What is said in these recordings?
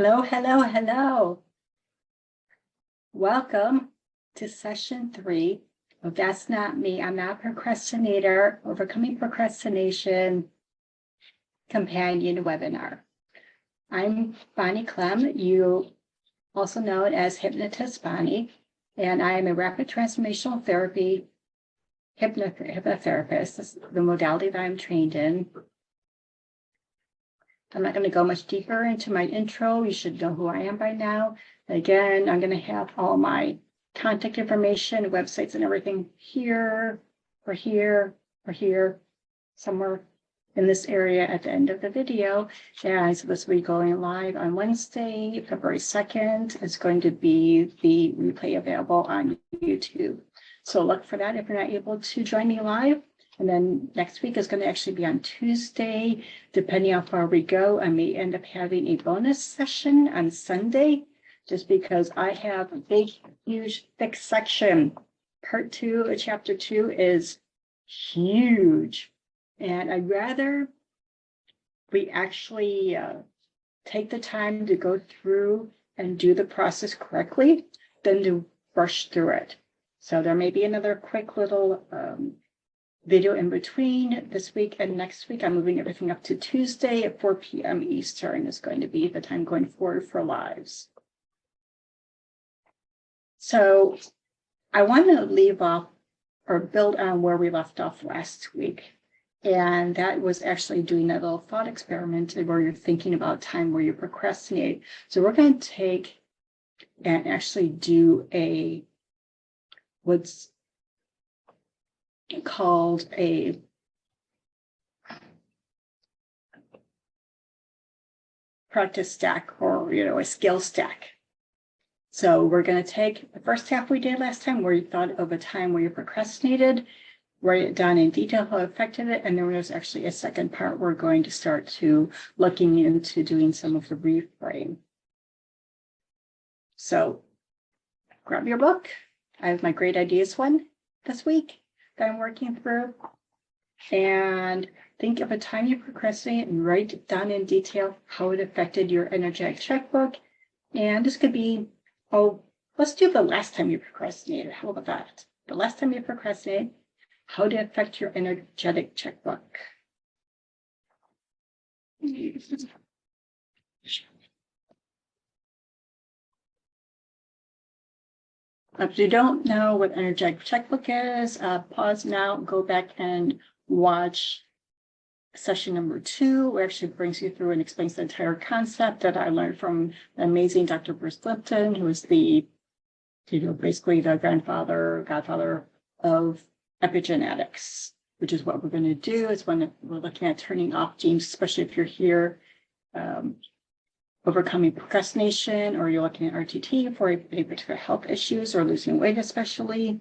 Hello, hello, hello. Welcome to session 3 of That's Not Me. I'm Not a Procrastinator, Overcoming Procrastination Companion Webinar. I'm Bonnie Clem, you also known as Hypnotist Bonnie, and I am a rapid transformational therapy hypnotherapist. This is the modality that I'm trained in. I'm not going to go much deeper into my intro. You should know who I am by now. Again, I'm going to have all my contact information, websites, and everything here, or here, or here, somewhere in this area at the end of the video. And so this will be going live on Wednesday, February 2nd. It's going to be the replay available on YouTube. So look for that if you're not able to join me live. And then next week is going to actually be on Tuesday. Depending on how far we go, I may end up having a bonus session on Sunday, just because I have a big, huge, thick section. Part 2 of chapter 2 is huge. And I'd rather we actually take the time to go through and do the process correctly than to rush through it. So there may be another quick little video in between this week and next week. I'm moving everything up to Tuesday at 4 p.m. Eastern is going to be the time going forward for lives. So I want to leave off or build on where we left off last week. And that was actually doing a little thought experiment where you're thinking about time where you procrastinate. So we're going to take and actually do what's called a practice stack, or a skill stack. So we're going to take the first half we did last time where you thought of a time where you procrastinated, write it down in detail how it affected it, and then there's actually a second part we're going to start to looking into doing some of the reframe. So grab your book. I have my great ideas one this week that I'm working through, and think of a time you procrastinate and write down in detail how it affected your energetic checkbook. And this could be, let's do the last time you procrastinated. How about that? The last time you procrastinated, how did it affect your energetic checkbook? If you don't know what energetic checkbook is, pause now, go back and watch session number 2, where it actually brings you through and explains the entire concept that I learned from the amazing Dr. Bruce Lipton, who is the, basically the godfather of epigenetics, which is what we're going to do. It's when we're looking at turning off genes, especially if you're here overcoming procrastination, or you're looking at RTT for a particular health issues or losing weight especially.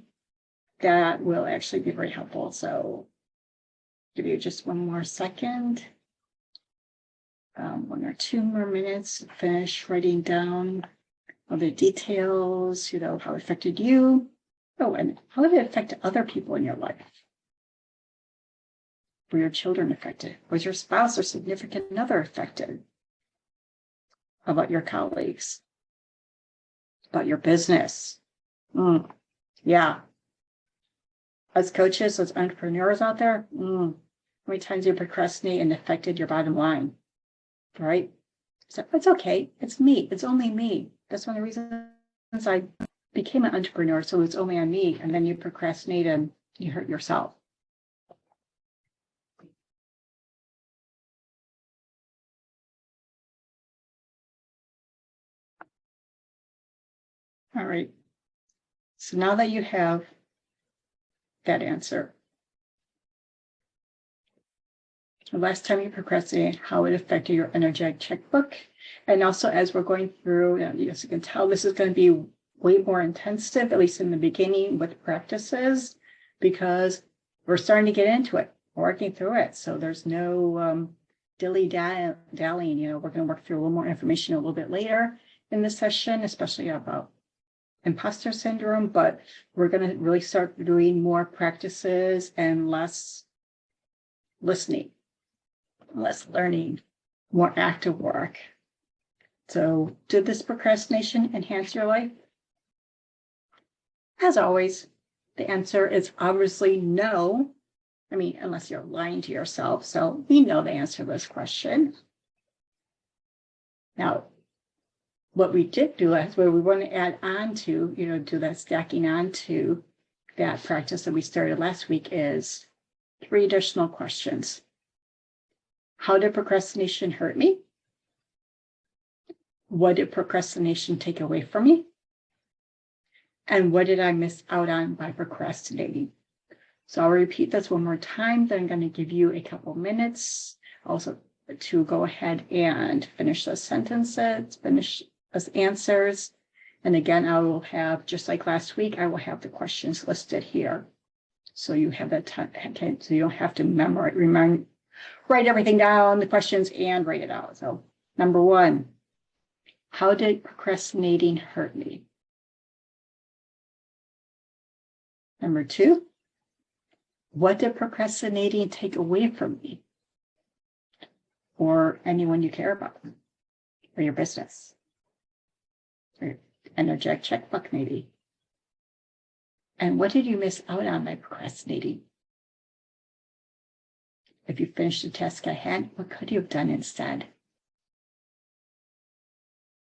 That will actually be very helpful. So give you just one more second, 1 or 2 more minutes, finish writing down all the details, how it affected you. Oh, and how did it affect other people in your life? Were your children affected? Was your spouse or significant other affected? How about your colleagues? About your business? Yeah. As coaches, as entrepreneurs out there, how many times you procrastinate and affected your bottom line, right? So it's okay. It's me. It's only me. That's one of the reasons I became an entrepreneur. So it's only on me. And then you procrastinate and you hurt yourself. All right. So now that you have that answer, the last time you procrastinated, how it affected your energetic checkbook. And also, as we're going through, as you can tell, this is going to be way more intensive, at least in the beginning with practices, because we're starting to get into it, working through it. So there's no dilly-dallying. We're going to work through a little more information a little bit later in this session, especially about imposter syndrome, but we're going to really start doing more practices and less listening, less learning, more active work So did this procrastination enhance your life? As always, the answer is obviously no. I mean, unless you're lying to yourself. So we know the answer to this question. Now, what we did do is where we want to add on to, do that stacking on to that practice that we started last week is 3 additional questions. How did procrastination hurt me? What did procrastination take away from me? And what did I miss out on by procrastinating? So I'll repeat this one more time, then I'm going to give you a couple minutes also to go ahead and finish the sentences, finish those answers. And again, I will have, just like last week, I will have the questions listed here. So you have that time, so you don't have to write everything down, the questions, and write it out. So number 1, how did procrastinating hurt me? Number 2, what did procrastinating take away from me? Or anyone you care about, or your business, or your energetic checkbook maybe. And what did you miss out on by procrastinating? If you finished the task at hand, what could you have done instead?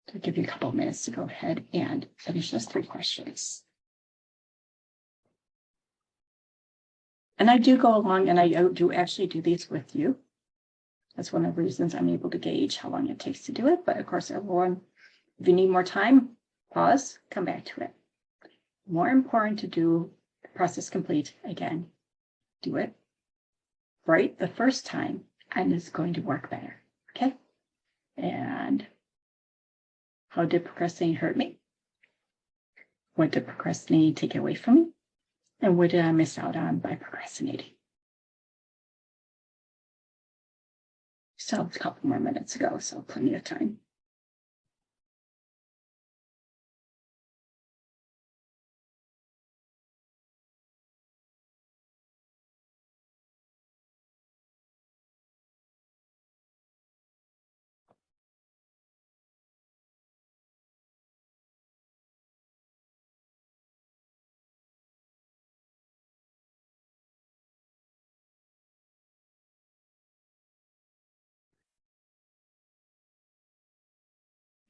So I'll give you a couple of minutes to go ahead and finish those 3 questions. And I do go along and I do actually do these with you. That's one of the reasons I'm able to gauge how long it takes to do it. But of course, everyone, if you need more time, pause, come back to it. More important to do the process complete again. Do it right the first time, and it's going to work better. Okay? And how did procrastinating hurt me? What did procrastinating take away from me? And what did I miss out on by procrastinating? Still have a couple more minutes to go, so plenty of time.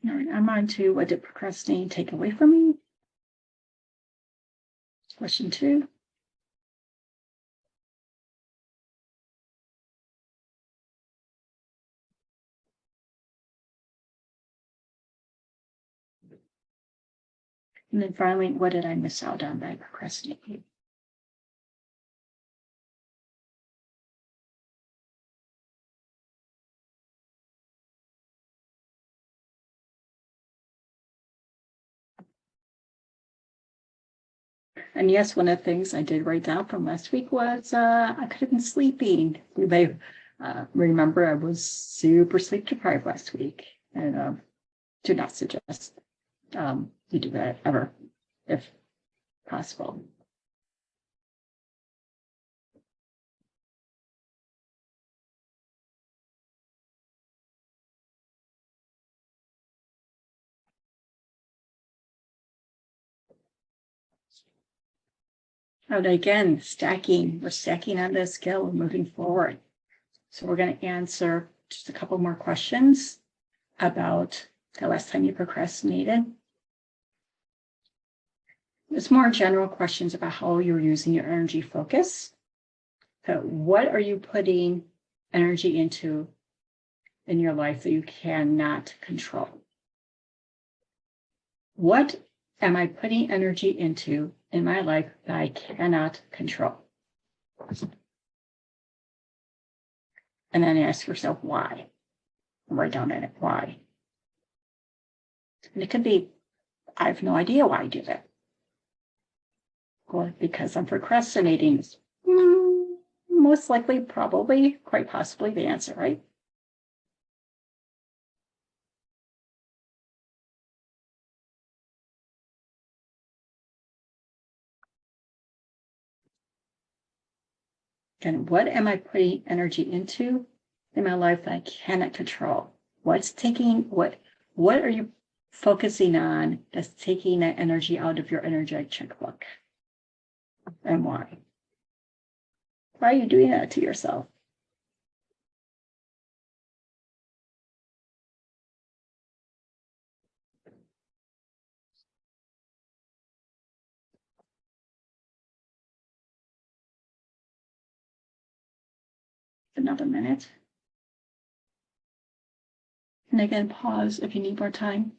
All right, I'm on to what did procrastinating take away from me? Question 2. And then finally, what did I miss out on by procrastinating? And yes, one of the things I did write down from last week was I could have been sleeping. You may remember I was super sleep deprived last week, and do not suggest you do that ever, if possible. And again, we're stacking on this skill, moving forward. So we're going to answer just a couple more questions about the last time you procrastinated. It's more general questions about how you're using your energy focus. So what are you putting energy into in your life that you cannot control? What am I putting energy into in my life that I cannot control? And then ask yourself why. Write down in it why. And it could be, I have no idea why I do that. Or because I'm procrastinating. Most likely, probably, quite possibly the answer, right? And what am I putting energy into in my life that I cannot control? What What are you focusing on that's taking that energy out of your energetic checkbook? And why? Why are you doing that to yourself? Another minute. And again, pause if you need more time.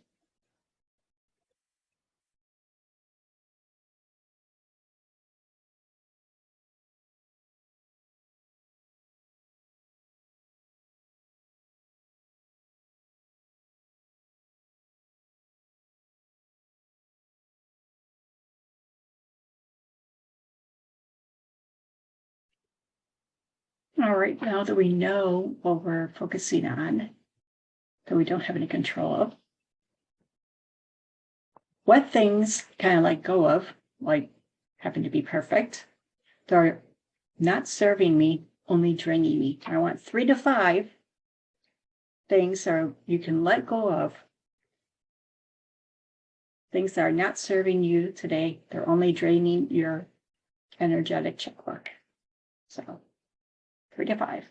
All right, now that we know what we're focusing on, that we don't have any control of, what things can I let go of, like having to be perfect, that are not serving me, only draining me? I want 3 to 5 things that you can let go of, things that are not serving you today, they're only draining your energetic checkbook. So 3 to 5.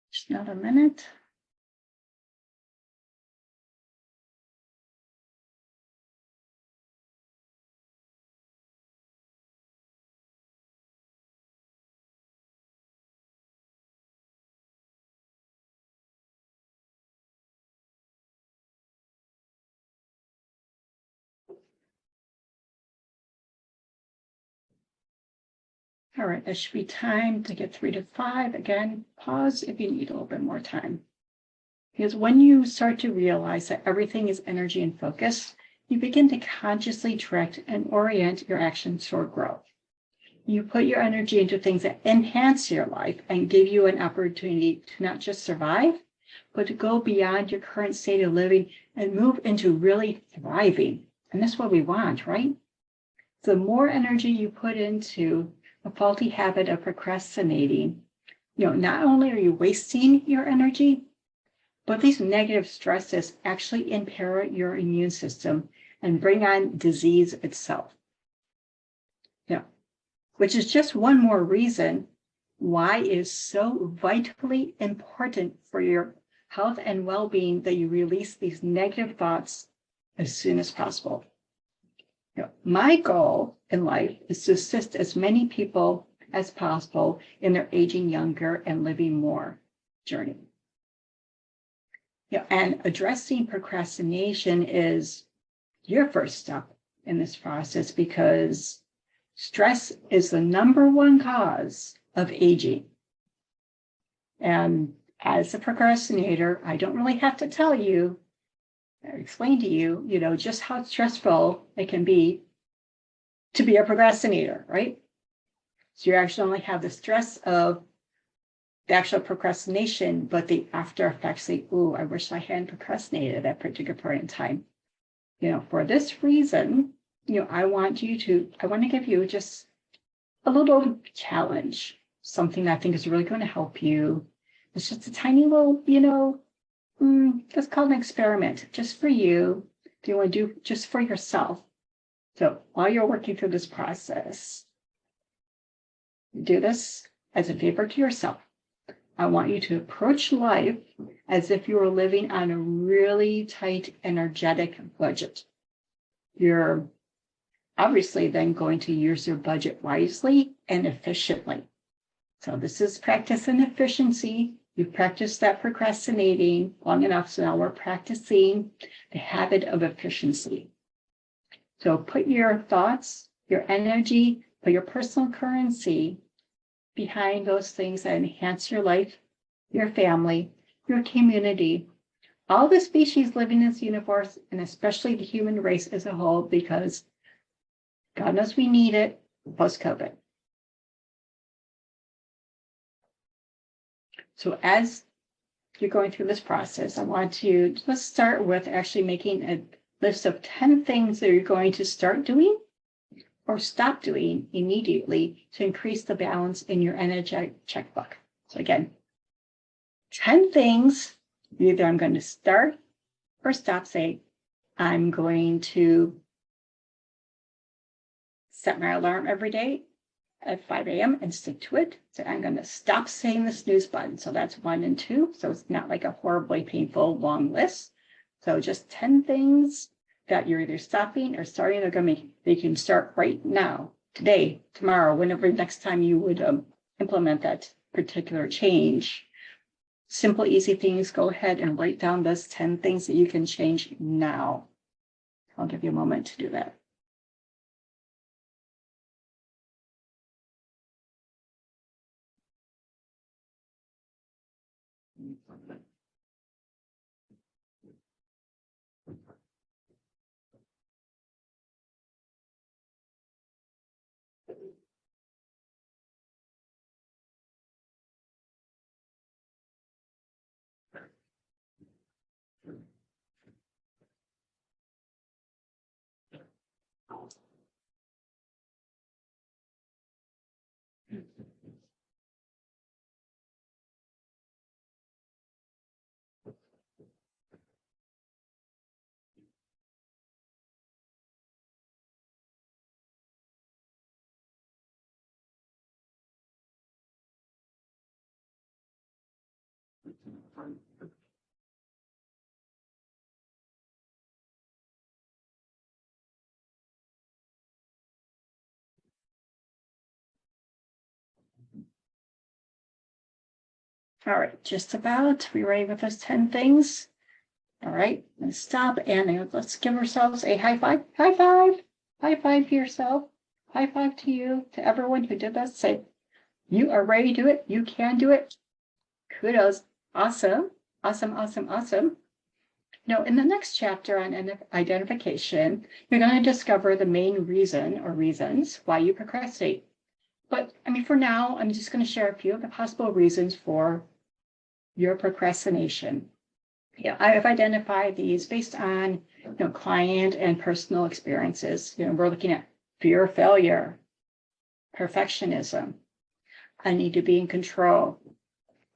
Just another minute. All right, that should be time to get 3 to 5. Again, pause if you need a little bit more time. Because when you start to realize that everything is energy and focus, you begin to consciously direct and orient your actions toward growth. You put your energy into things that enhance your life and give you an opportunity to not just survive, but to go beyond your current state of living and move into really thriving. And that's what we want, right? The more energy you put into a faulty habit of procrastinating, not only are you wasting your energy, but these negative stresses actually impair your immune system and bring on disease itself. Which is just one more reason why it is so vitally important for your health and well-being that you release these negative thoughts as soon as possible. My goal in life is to assist as many people as possible in their aging younger and living more journey. And addressing procrastination is your first step in this process, because stress is the #1 cause of aging. And as a procrastinator, I don't really have to tell you or explain to you, just how stressful it can be to be a procrastinator, right? So you actually only have the stress of the actual procrastination, but the after effects, like, ooh, I wish I hadn't procrastinated at that particular point in time. For this reason, I want to give you just a little challenge, something I think is really going to help you. It's just a tiny little, let's call it an experiment just for you. Do you want to do just for yourself? So while you're working through this process, do this as a favor to yourself. I want you to approach life as if you were living on a really tight energetic budget. You're obviously then going to use your budget wisely and efficiently. So this is practice and efficiency. You've practiced that procrastinating long enough, so now we're practicing the habit of efficiency. So put your thoughts, your energy, put your personal currency behind those things that enhance your life, your family, your community, all the species living in this universe, and especially the human race as a whole, because God knows we need it post-COVID. So as you're going through this process, I want to let's start with actually making a list of 10 things that you're going to start doing or stop doing immediately to increase the balance in your energetic checkbook. So again, 10 things, either I'm going to start or stop. Say, I'm going to set my alarm every day at 5 a.m. and stick to it. So I'm going to stop saying the snooze button. So that's 1 and 2. So it's not like a horribly painful long list. So just 10 things that you're either stopping or starting. They're going to make, they can start right now, today, tomorrow, whenever next time you would implement that particular change. Simple, easy things. Go ahead and write down those 10 things that you can change now. I'll give you a moment to do that. All right, just about. We ready with those 10 things? All right, let's stop and let's give ourselves a high five. High five. High five to yourself. High five to you, to everyone who did that. Say, you are ready to do it. You can do it. Kudos. Awesome. Awesome, awesome, awesome. Now, in the next chapter on identification, you're going to discover the main reason or reasons why you procrastinate. But I mean, for now, I'm just going to share a few of the possible reasons for your procrastination. Yeah, I have identified these based on client and personal experiences. We're looking at fear of failure, perfectionism, I need to be in control,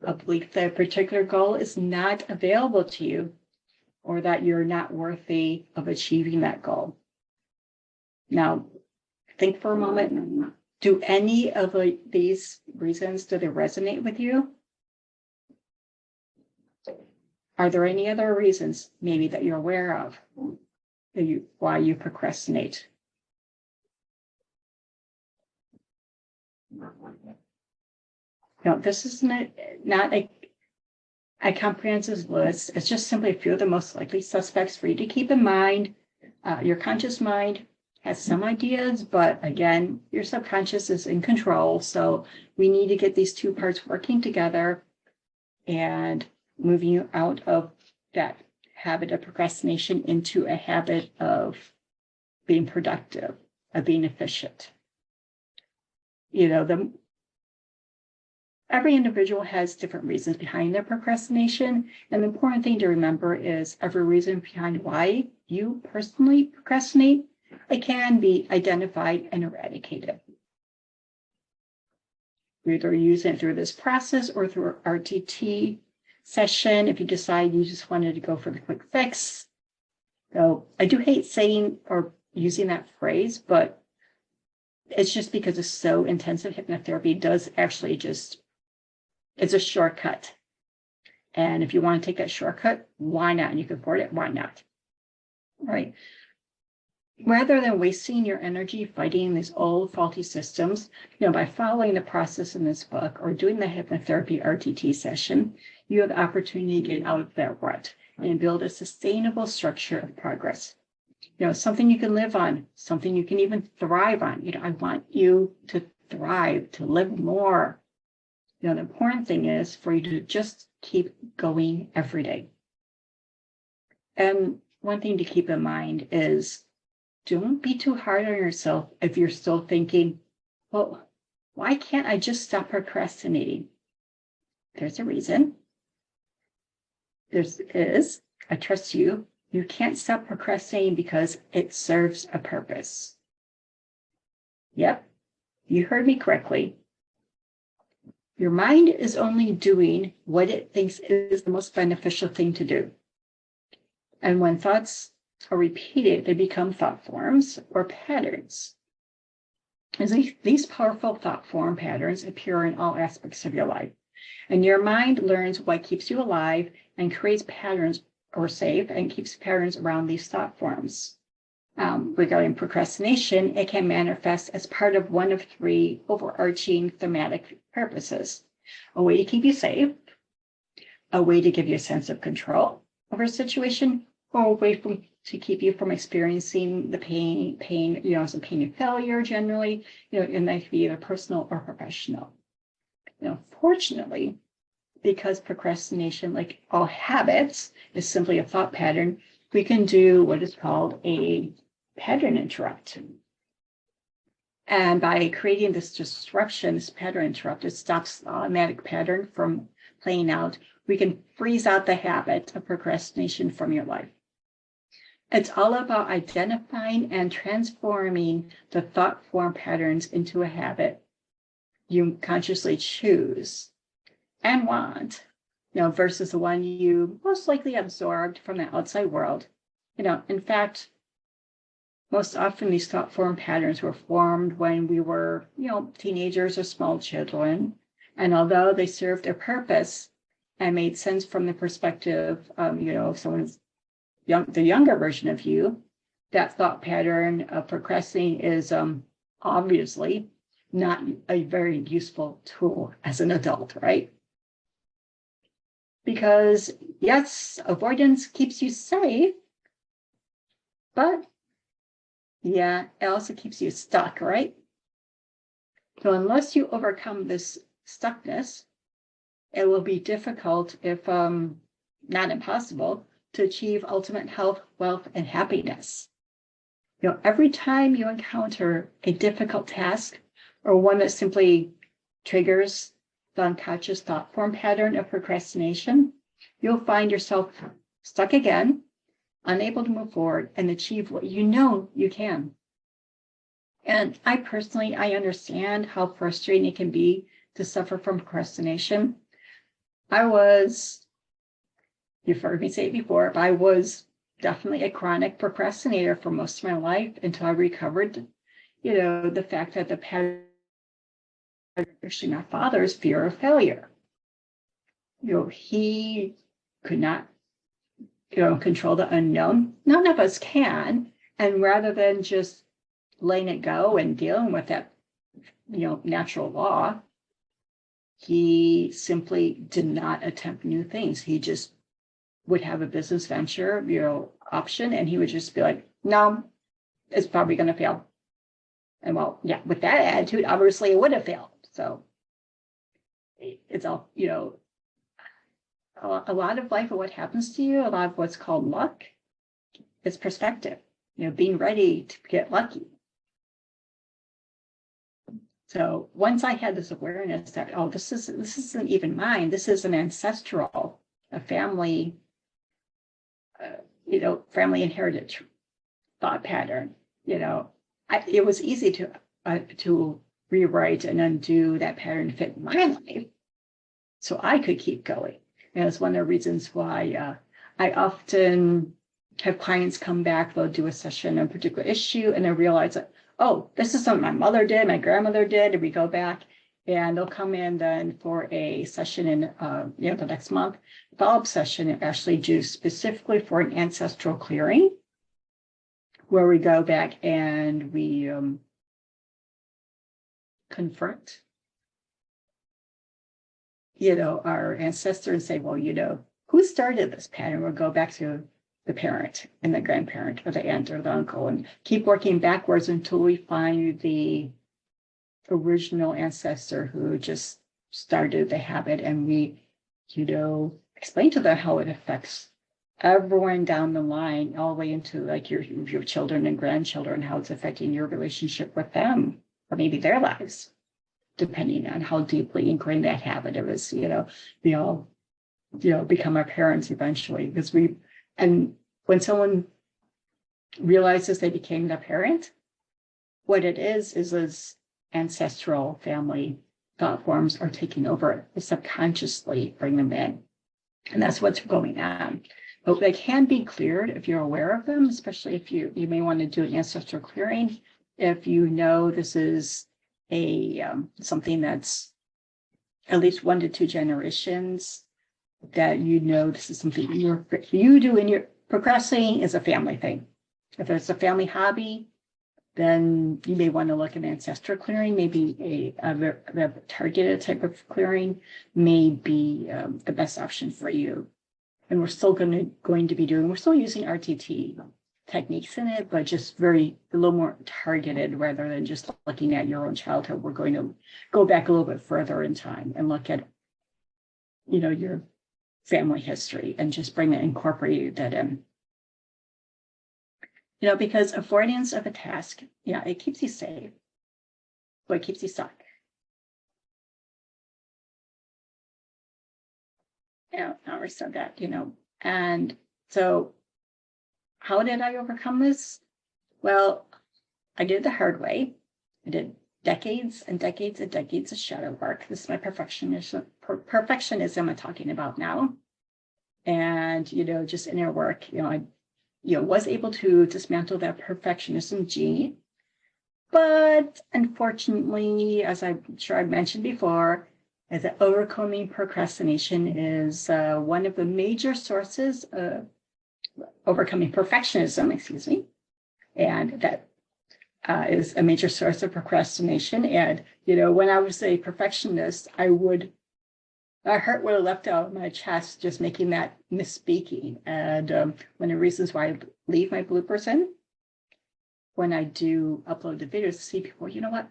a belief that a particular goal is not available to you, or that you're not worthy of achieving that goal. Now, think for a moment. Do any of these reasons, do they resonate with you? Are there any other reasons maybe that you're aware of why you procrastinate? No, this is not a comprehensive list. It's just simply a few of the most likely suspects for you to keep in mind. Your conscious mind has some ideas, but again, your subconscious is in control. So we need to get these two parts working together and moving you out of that habit of procrastination into a habit of being productive, of being efficient. Every individual has different reasons behind their procrastination. And the important thing to remember is every reason behind why you personally procrastinate, it can be identified and eradicated. We either use it through this process or through our RTT session if you decide you just wanted to go for the quick fix. So I do hate saying or using that phrase, but it's just because it's so intensive. Hypnotherapy does actually it's a shortcut. And if you want to take that shortcut, why not? And you can afford it, why not? All right. rather than wasting your energy fighting these old faulty systems, by following the process in this book or doing the hypnotherapy RTT session, you have the opportunity to get out of that rut and build a sustainable structure of progress. Something you can live on, something you can even thrive on. I want you to thrive, to live more. The important thing is for you to just keep going every day. And one thing to keep in mind is don't be too hard on yourself if you're still thinking, well, why can't I just stop procrastinating? There's a reason. I trust you. You can't stop procrastinating because it serves a purpose. Yep, you heard me correctly. Your mind is only doing what it thinks is the most beneficial thing to do. And when thoughts are repeated, they become thought forms or patterns. And these powerful thought form patterns appear in all aspects of your life. And your mind learns what keeps you alive and creates patterns or safe and keeps patterns around these thought forms. Regarding procrastination, it can manifest as part of one of three overarching thematic purposes: a way to keep you safe, a way to give you a sense of control over a situation, or a way to keep you from experiencing the pain, some pain and failure generally, and that could be either personal or professional. Fortunately, because procrastination, like all habits, is simply a thought pattern, we can do what is called a pattern interrupt. And by creating this disruption, this pattern interrupt, it stops the automatic pattern from playing out. We can freeze out the habit of procrastination from your life. It's all about identifying and transforming the thought form patterns into a habit you consciously choose and want, versus the one you most likely absorbed from the outside world. In fact, most often these thought form patterns were formed when we were, teenagers or small children. And although they served a purpose and made sense from the perspective of someone's the younger version of you, that thought pattern of procrastinating is obviously not a very useful tool as an adult, right? Because yes, avoidance keeps you safe, but yeah, it also keeps you stuck, right? So unless you overcome this stuckness, it will be difficult, if not impossible, to achieve ultimate health, wealth, and happiness. Every time you encounter a difficult task or one that simply triggers the unconscious thought form pattern of procrastination, you'll find yourself stuck again, unable to move forward and achieve what you can. And I understand how frustrating it can be to suffer from procrastination. You've heard me say it before, but I was definitely a chronic procrastinator for most of my life until I recovered, the fact that the pattern, actually my father's fear of failure. He could not, control the unknown. None of us can. And rather than just letting it go and dealing with that, natural law, he simply did not attempt new things. He just would have a business venture, option, and he would just be like, no, it's probably going to fail. And well, yeah, with that attitude, obviously it would have failed. So it's all, a lot of life of what happens to you, a lot of what's called luck, is perspective, being ready to get lucky. So once I had this awareness that, this isn't even mine, this is an ancestral, a family, family inherited thought pattern. It was easy to rewrite and undo that pattern to fit my life, so I could keep going. And it's one of the reasons why I often have clients come back. They'll do a session on a particular issue, and they realize that, this is something my mother did, my grandmother did, and we go back. And they'll come in then for a session in, the next month, follow-up session, and actually do specifically for an ancestral clearing, where we go back and we confront, our ancestor and say, well, who started this pattern? We'll go back to the parent and the grandparent or the aunt or the uncle and keep working backwards until we find the original ancestor who just started the habit, and we, explain to them how it affects everyone down the line, all the way into like your children and grandchildren, how it's affecting your relationship with them or maybe their lives, depending on how deeply ingrained that habit is. We all, become our parents eventually, and when someone realizes they became their parent, what it is ancestral family thought forms are taking over. They subconsciously bring them in. And that's what's going on. But they can be cleared if you're aware of them, especially if you may want to do an ancestral clearing. If this is something that's at least 1 to 2 generations, that this is something you do in your procrastinating is a family thing. If it's a family hobby, then you may want to look at ancestral clearing. Maybe a targeted type of clearing may be the best option for you. And we're still we're still using RTT techniques in it, but just a little more targeted rather than just looking at your own childhood. We're going to go back a little bit further in time and look at, your family history and just incorporate that in. Because avoidance of a task, it keeps you safe, but it keeps you stuck. I already said that, And so how did I overcome this? Well, I did it the hard way. I did decades and decades and decades of shadow work. This is my perfectionism I'm talking about now. And, just inner work, I was able to dismantle that perfectionism gene. But unfortunately, as I'm sure I've mentioned before, is that overcoming procrastination is one of the major sources of overcoming perfectionism, and that is a major source of procrastination. And, when I was a perfectionist, my heart would have leapt out of my chest just making that misspeaking. And one of the reasons why I leave my bloopers in when I do upload the videos, to see people, what?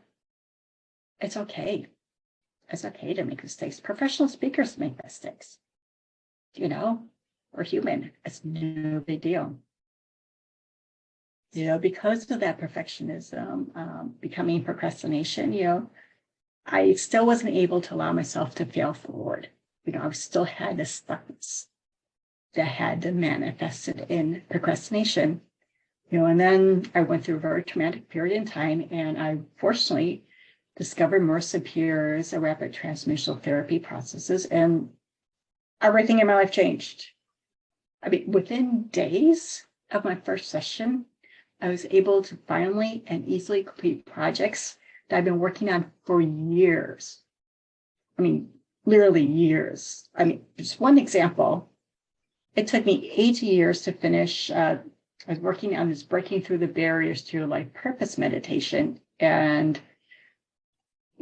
It's okay. It's okay to make mistakes. Professional speakers make mistakes. We're human. It's no big deal. Because of that perfectionism, becoming procrastination, I still wasn't able to allow myself to fail forward. I still had this stuckness that had manifested in procrastination. And then I went through a very traumatic period in time, and I fortunately discovered Marissa Peer's rapid transformational therapy processes, and everything in my life changed. Within days of my first session, I was able to finally and easily complete projects that I've been working on for years. Literally years. Just one example. It took me 8 years to finish. I was working on this breaking through the barriers to life purpose meditation. And,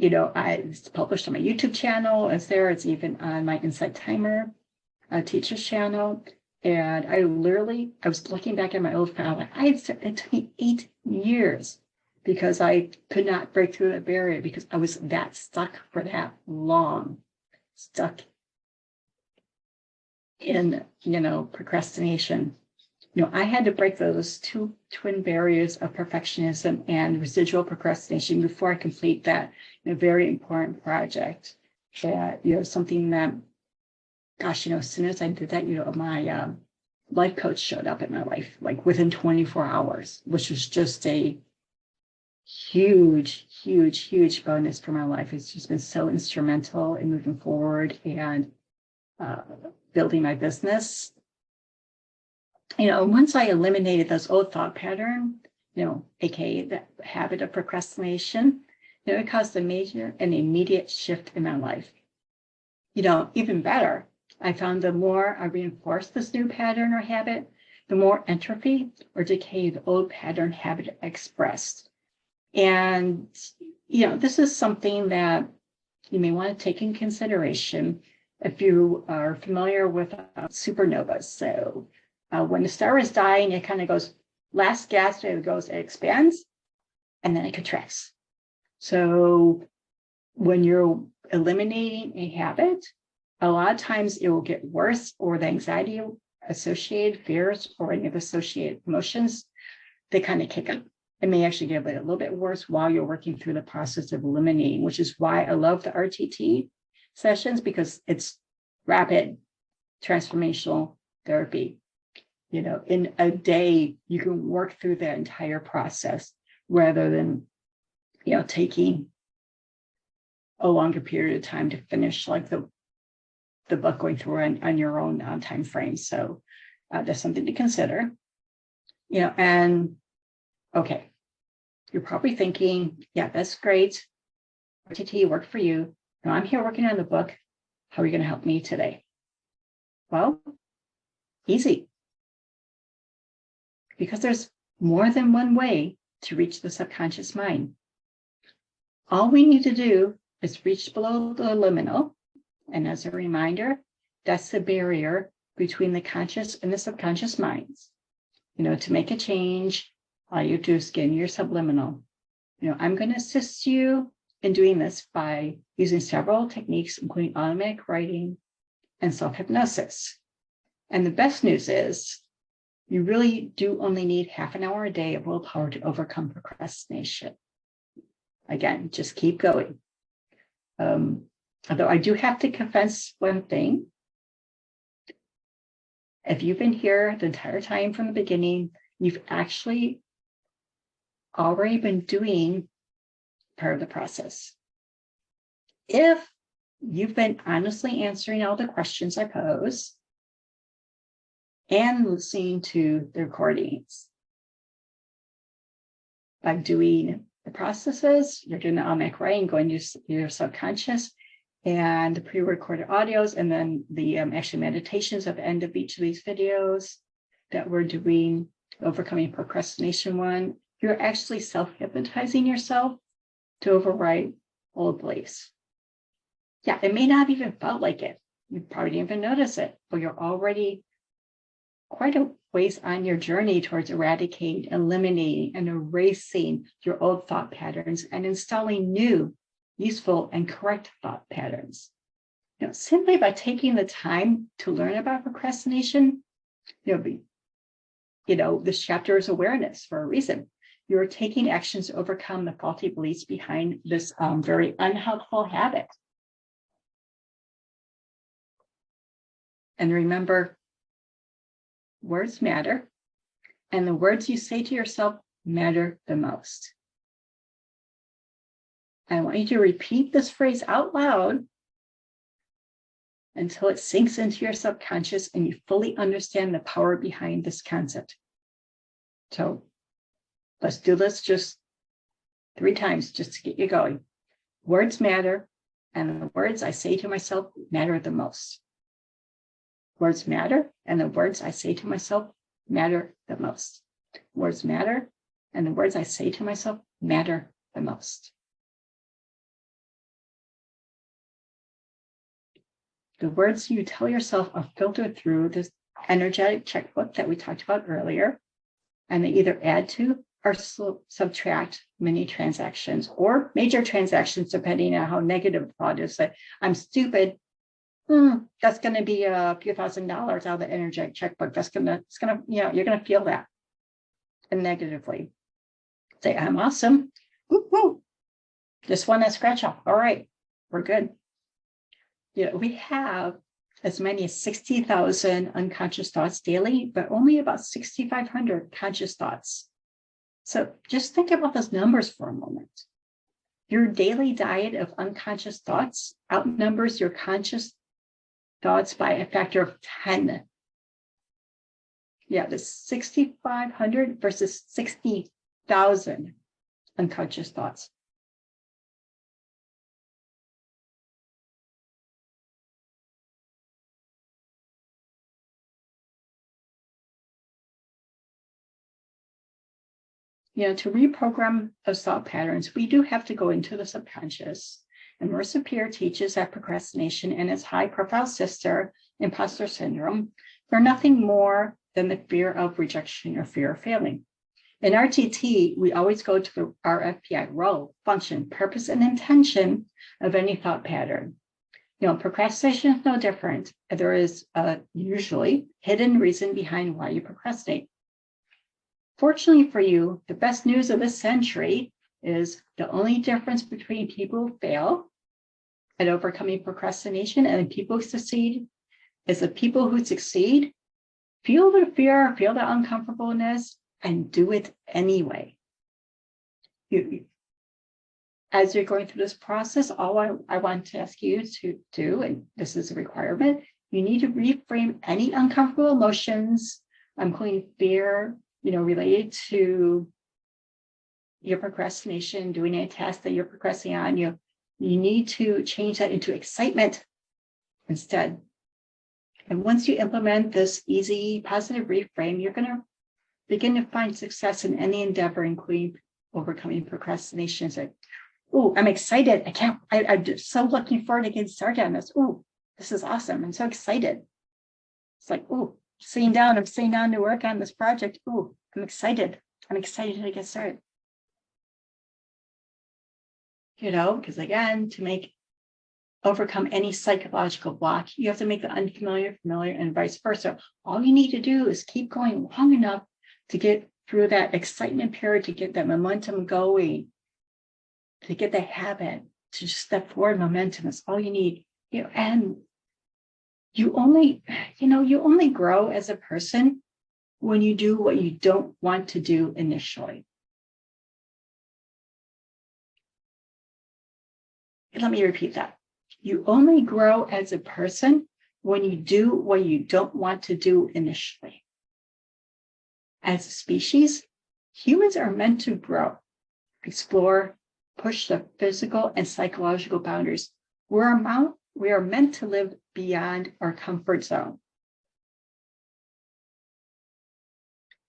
it's published on my YouTube channel. It's even on my Insight Timer teacher's channel. And I was looking back at my old file. It took me 8 years because I could not break through that barrier because I was that stuck for that long, stuck in, procrastination. I had to break those two twin barriers of perfectionism and residual procrastination before I complete that very important project. That, something that, gosh, as soon as I did that, my life coach showed up in my life, like within 24 hours, which was just a huge, huge, huge bonus for my life. It's just been so instrumental in moving forward and building my business. Once I eliminated those old thought pattern, aka the habit of procrastination, it caused a major and immediate shift in my life. Even better, I found the more I reinforced this new pattern or habit, the more entropy or decay the old pattern habit expressed. And, this is something that you may want to take in consideration if you are familiar with supernovas. So when the star is dying, it kind of goes, last gasp, it expands, and then it contracts. So when you're eliminating a habit, a lot of times it will get worse, or the anxiety associated fears or any of the associated emotions, they kind of kick up. It may actually get a little bit worse while you're working through the process of eliminating, which is why I love the RTT sessions, because it's rapid transformational therapy. In a day, you can work through the entire process rather than, taking a longer period of time to finish like the book going through on your own time frame. So that's something to consider. And okay, you're probably thinking, yeah, that's great. RTT worked for you. Now I'm here working on the book. How are you going to help me today? Well, easy. Because there's more than one way to reach the subconscious mind. All we need to do is reach below the liminal. And as a reminder, that's the barrier between the conscious and the subconscious minds. To make a change, all you do is get in your subliminal. I'm going to assist you in doing this by using several techniques, including automatic writing and self-hypnosis. And the best news is you really do only need half an hour a day of willpower to overcome procrastination. Again, just keep going. Although I do have to confess one thing. If you've been here the entire time from the beginning, you've actually already been doing part of the process. If you've been honestly answering all the questions I pose and listening to the recordings, by doing the processes, you're doing the automatic writing, going to your subconscious, and the pre-recorded audios, and then the actual meditations at the end of each of these videos that we're doing, overcoming procrastination one, you're actually self-hypnotizing yourself to override old beliefs. Yeah, it may not have even felt like it. You probably didn't even notice it, but you're already quite a ways on your journey towards eradicating, eliminating, and erasing your old thought patterns and installing new, useful, and correct thought patterns. Simply by taking the time to learn about procrastination, this chapter is awareness for a reason. You're taking actions to overcome the faulty beliefs behind this very unhelpful habit. And remember, words matter, and the words you say to yourself matter the most. I want you to repeat this phrase out loud until it sinks into your subconscious and you fully understand the power behind this concept. So let's do this just 3 times just to get you going. Words matter, and the words I say to myself matter the most. Words matter, and the words I say to myself matter the most. Words matter, and the words I say to myself matter the most. The words you tell yourself are filtered through this energetic checkbook that we talked about earlier, and they either add to or subtract many transactions or major transactions, depending on how negative the thought is. That I'm stupid. That's going to be a few $1,000s out of the energetic checkbook. You're going to feel that. And negatively, say, I'm awesome. Woo-hoo. Just one that scratch off. All right, we're good. We have as many as 60,000 unconscious thoughts daily, but only about 6,500 conscious thoughts. So just think about those numbers for a moment. Your daily diet of unconscious thoughts outnumbers your conscious thoughts by a factor of 10. Yeah, the 6,500 versus 60,000 unconscious thoughts. To reprogram those thought patterns, we do have to go into the subconscious. And Marissa Peer teaches that procrastination and its high-profile sister, imposter syndrome, are nothing more than the fear of rejection or fear of failing. In RTT, we always go to the RFPI, role, function, purpose, and intention of any thought pattern. Procrastination is no different. There is a usually hidden reason behind why you procrastinate. Fortunately for you, the best news of this century is the only difference between people who fail at overcoming procrastination and people who succeed is the people who succeed feel the fear, feel the uncomfortableness, and do it anyway. As you're going through this process, all I want to ask you to do, and this is a requirement, you need to reframe any uncomfortable emotions, including fear, related to your procrastination, doing a task that you're procrastinating on. You need to change that into excitement instead. And once you implement this easy, positive reframe, you're going to begin to find success in any endeavor, including overcoming procrastination. So, oh, I'm excited. I'm just so looking forward to getting started on this. Oh, this is awesome. I'm so excited. It's like, oh, I'm sitting down to work on this project. Oh, I'm excited. I'm excited to get started. Because again, to overcome any psychological block, you have to make the unfamiliar familiar and vice versa. All you need to do is keep going long enough to get through that excitement period, to get that momentum going, to get the habit, to just step forward momentum. That's all you need. And you only grow as a person when you do what you don't want to do initially. Let me repeat that. You only grow as a person when you do what you don't want to do initially. As a species, humans are meant to grow, explore, push the physical and psychological boundaries. We are meant to live beyond our comfort zone.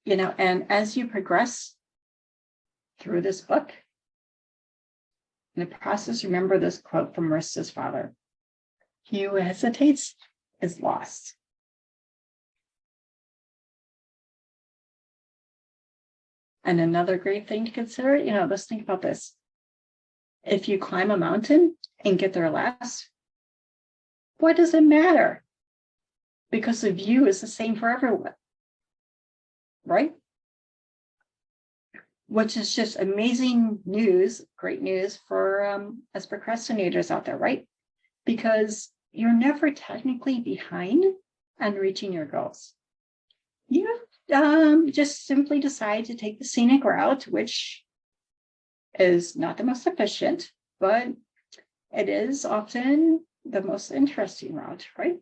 And as you progress through this book, in the process, remember this quote from Marissa's father: "He who hesitates is lost." And another great thing to consider, let's think about this. If you climb a mountain and get there last, what does it matter? Because the view is the same for everyone, right? Which is just amazing news, great news for us procrastinators out there, right? Because you're never technically behind on reaching your goals. You just simply decide to take the scenic route, which is not the most efficient, but it is often the most interesting route, right?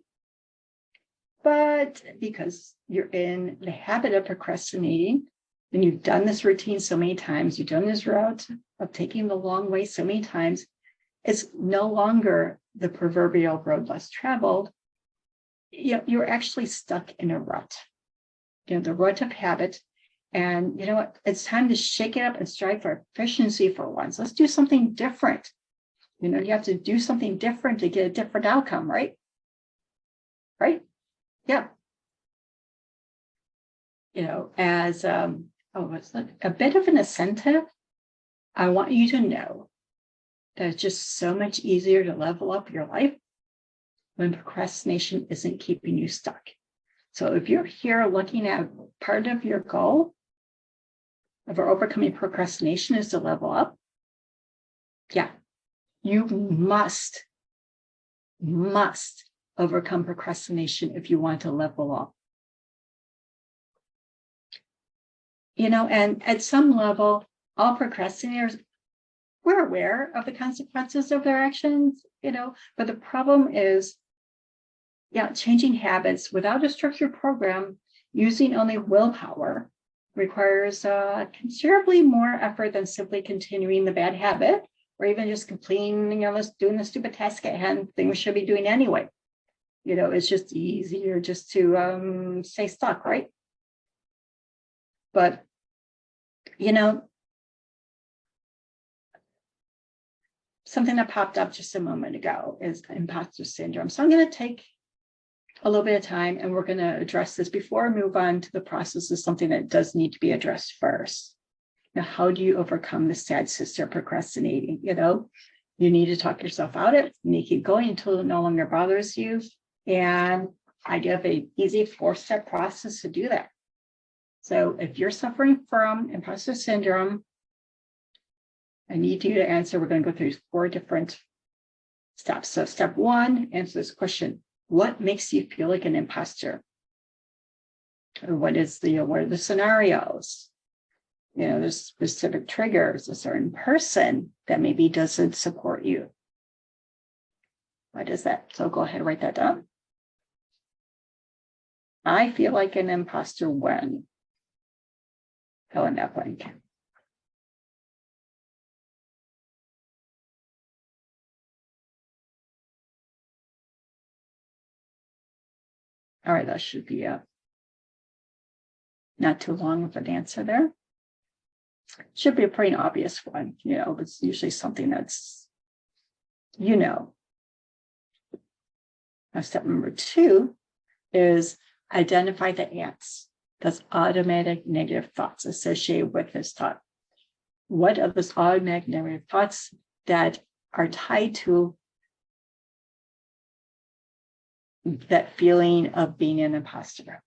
But because you're in the habit of procrastinating, and you've done this routine so many times, you've done this route of taking the long way so many times, it's no longer the proverbial road less traveled. You're actually stuck in a rut, the rut of habit. And you know what? It's time to shake it up and strive for efficiency for once. Let's do something different. You have to do something different to get a different outcome, right? Right? Yeah. As it's a bit of an incentive, I want you to know that it's just so much easier to level up your life when procrastination isn't keeping you stuck. So if you're here looking at part of your goal of overcoming procrastination is to level up, yeah, you must overcome procrastination if you want to level up. And at some level, all procrastinators, we're aware of the consequences of their actions, but the problem is, changing habits without a structured program, using only willpower, requires considerably more effort than simply continuing the bad habit, or even just completing, doing the stupid task at hand, thing we should be doing anyway. It's just easier just to stay stuck, right? But, something that popped up just a moment ago is imposter syndrome. So I'm going to take a little bit of time and we're going to address this before we move on to the process of something that does need to be addressed first. Now, how do you overcome the sad sister procrastinating? You need to talk yourself out of it. You need to keep going until it no longer bothers you. And I give an easy 4-step process to do that. So if you're suffering from imposter syndrome, I need you to answer. We're going to go through 4 different steps. So step 1, answer this question. What makes you feel like an imposter? Or what are the scenarios? There's specific triggers, a certain person that maybe doesn't support you. What is that? So go ahead and write that down. I feel like an imposter when. Fill in that blank. All right, that should be not too long of an answer there. Should be a pretty obvious one. It's usually something that's, Now, step number 2 is identify the ants. That's automatic negative thoughts associated with this thought. What are those automatic negative thoughts that are tied to that feeling of being an imposter?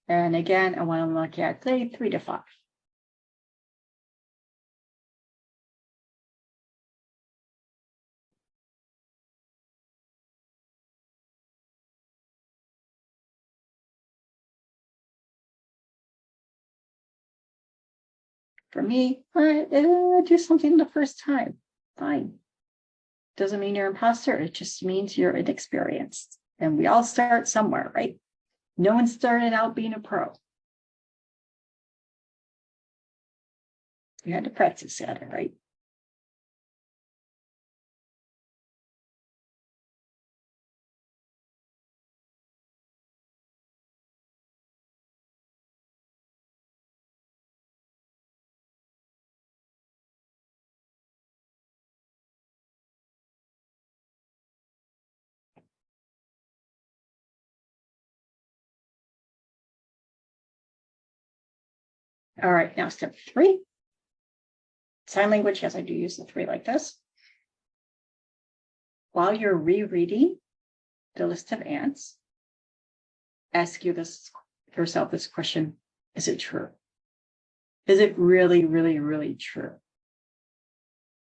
And again, I want to look at 3 to 5. For me, do something the first time. Fine. Doesn't mean you're an imposter. It just means you're inexperienced. And we all start somewhere, right? No one started out being a pro. You had to practice at it, right? All right, now step 3. Sign language, yes, I do use the 3 like this. While you're rereading the list of ants, ask yourself this question: is it true? Is it really, really, really true?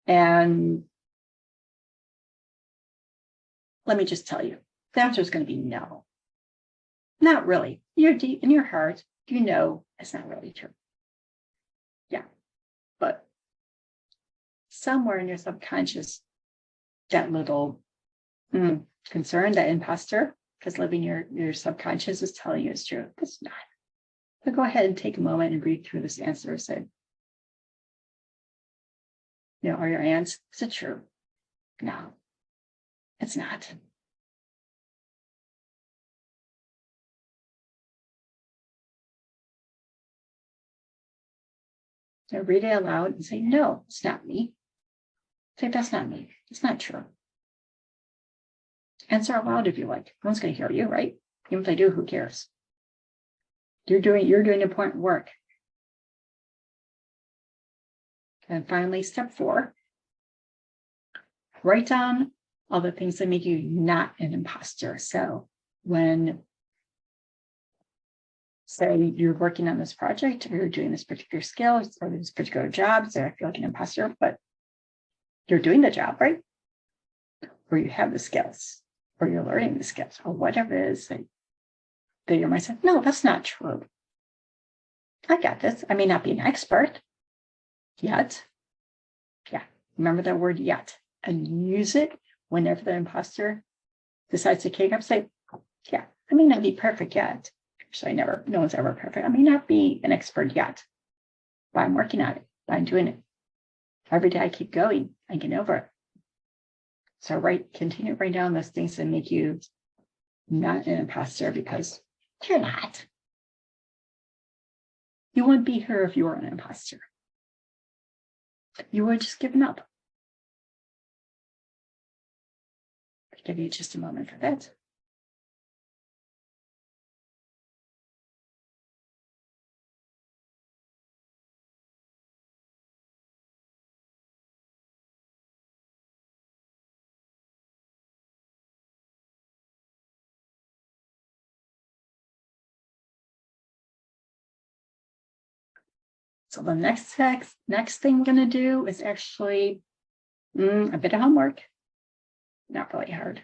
And let me just tell you, the answer is going to be no. Not really. You're deep in your heart, it's not really true. Yeah, but somewhere in your subconscious, that little concern, that imposter, because living your subconscious is telling you it's true. It's not. So go ahead and take a moment and read through this answer and say, are your ants, is it true? No, it's not. So read it aloud and say, no, it's not me. Say, that's not me. It's not true. Answer out loud if you like. No one's going to hear you, right? Even if they do, who cares? You're doing important work. And finally, step 4, write down all the things that make you not an imposter. So when, say, you're working on this project, or you're doing this particular skill, or this particular job, so I feel like an imposter, but you're doing the job, right? Or you have the skills, or you're learning the skills, or whatever it is that your mind says, no, that's not true. I got this. I may not be an expert yet. Yeah, remember that word yet, and use it whenever the imposter decides to kick up. Say, yeah, I may not be perfect yet. Actually, no one's ever perfect. I may not be an expert yet, but I'm working on it. I'm doing it. Every day I keep going, I get over it. So continue to write down those things that make you not an imposter, because you're not. You wouldn't be here if you were an imposter. You would have just given up. Give you just a moment for that. So the next thing we're going to do is actually a bit of homework. Not really hard.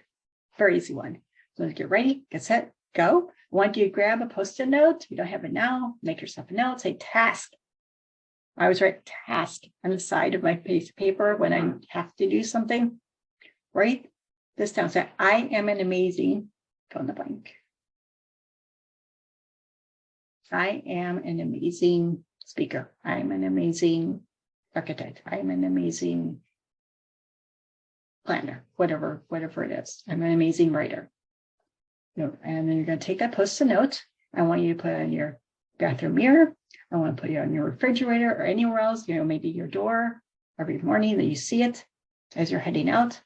Very easy one. So get ready, get set, go. I want you to grab a Post-it note. If you don't have it now, make yourself a note. Say task. I always write task on the side of my piece of paper when I have to do something. Write this down. Say, I am an amazing, fill in the blank. I am an amazing speaker. I am an amazing architect. I am an amazing planner, whatever it is. I'm an amazing writer. And then you're going to take that Post-it note. I want you to put it on your bathroom mirror. I want to put it on your refrigerator or anywhere else, maybe your door every morning that you see it as you're heading out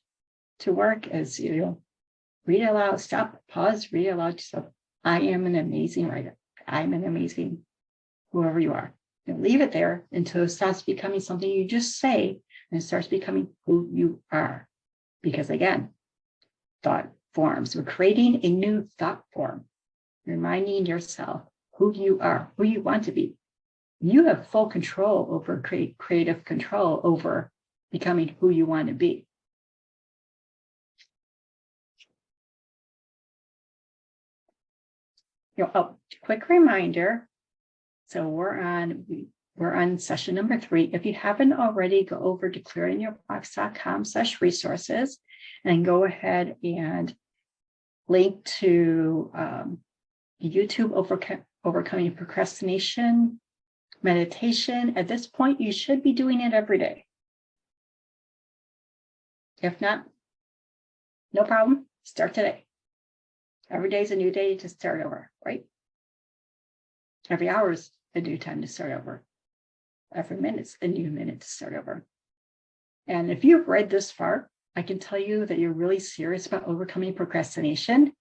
to work, as you read it aloud, stop, pause, read it aloud to yourself. I am an amazing writer. I'm an amazing whoever you are. Leave it there until it starts becoming something you just say and it starts becoming who you are. Because again, thought forms. We're creating a new thought form, reminding yourself who you are, who you want to be. You have full control over creative control over becoming who you want to be. Quick reminder. So we're on session number 3. If you haven't already, go over to clearingyourbox.com/resources and go ahead and link to YouTube overcoming procrastination meditation. At this point, you should be doing it every day. If not, no problem. Start today. Every day is a new day to start over, right? Every hour is a new time to start over. Every minute's a new minute to start over. And if you've read this far, I can tell you that you're really serious about overcoming procrastination.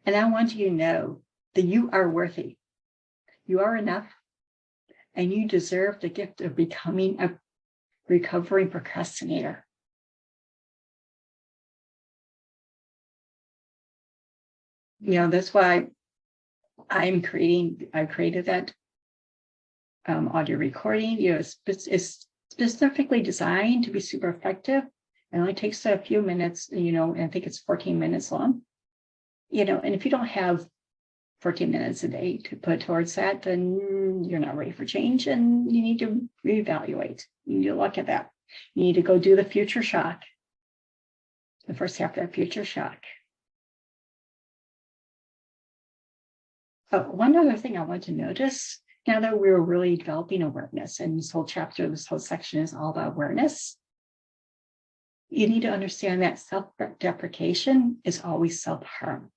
And I want you to know that you are worthy. You are enough. And you deserve the gift of becoming a recovering procrastinator. That's why I created that audio recording. It's specifically designed to be super effective. It only takes a few minutes, and I think it's 14 minutes long. And if you don't have 14 minutes a day to put towards that, then you're not ready for change, and you need to reevaluate. You need to look at that. You need to go do the future shock, the first half of that future shock. One other thing I want to notice, now that we're really developing awareness, and this whole section is all about awareness, you need to understand that self-deprecation is always self-harm.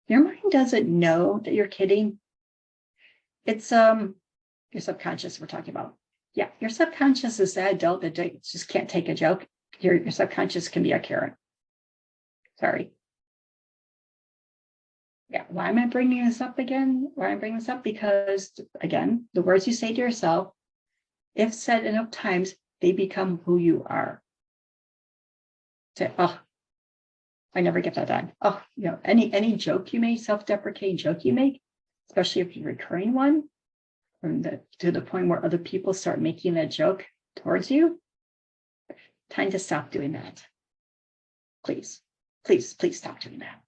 Your mind doesn't know that you're kidding. It's your subconscious we're talking about. Yeah, your subconscious is that adult that just can't take a joke. Your subconscious can be a Karen. Sorry. Yeah, why am I bringing this up again? Why am I bringing this up? Because, again, the words you say to yourself, if said enough times, they become who you are. Say, oh, I never get that done. Oh, any joke you make, self-deprecating joke you make, especially if it's a recurring one, to the point where other people start making that joke towards you, time to stop doing that. Please, please, please stop doing that.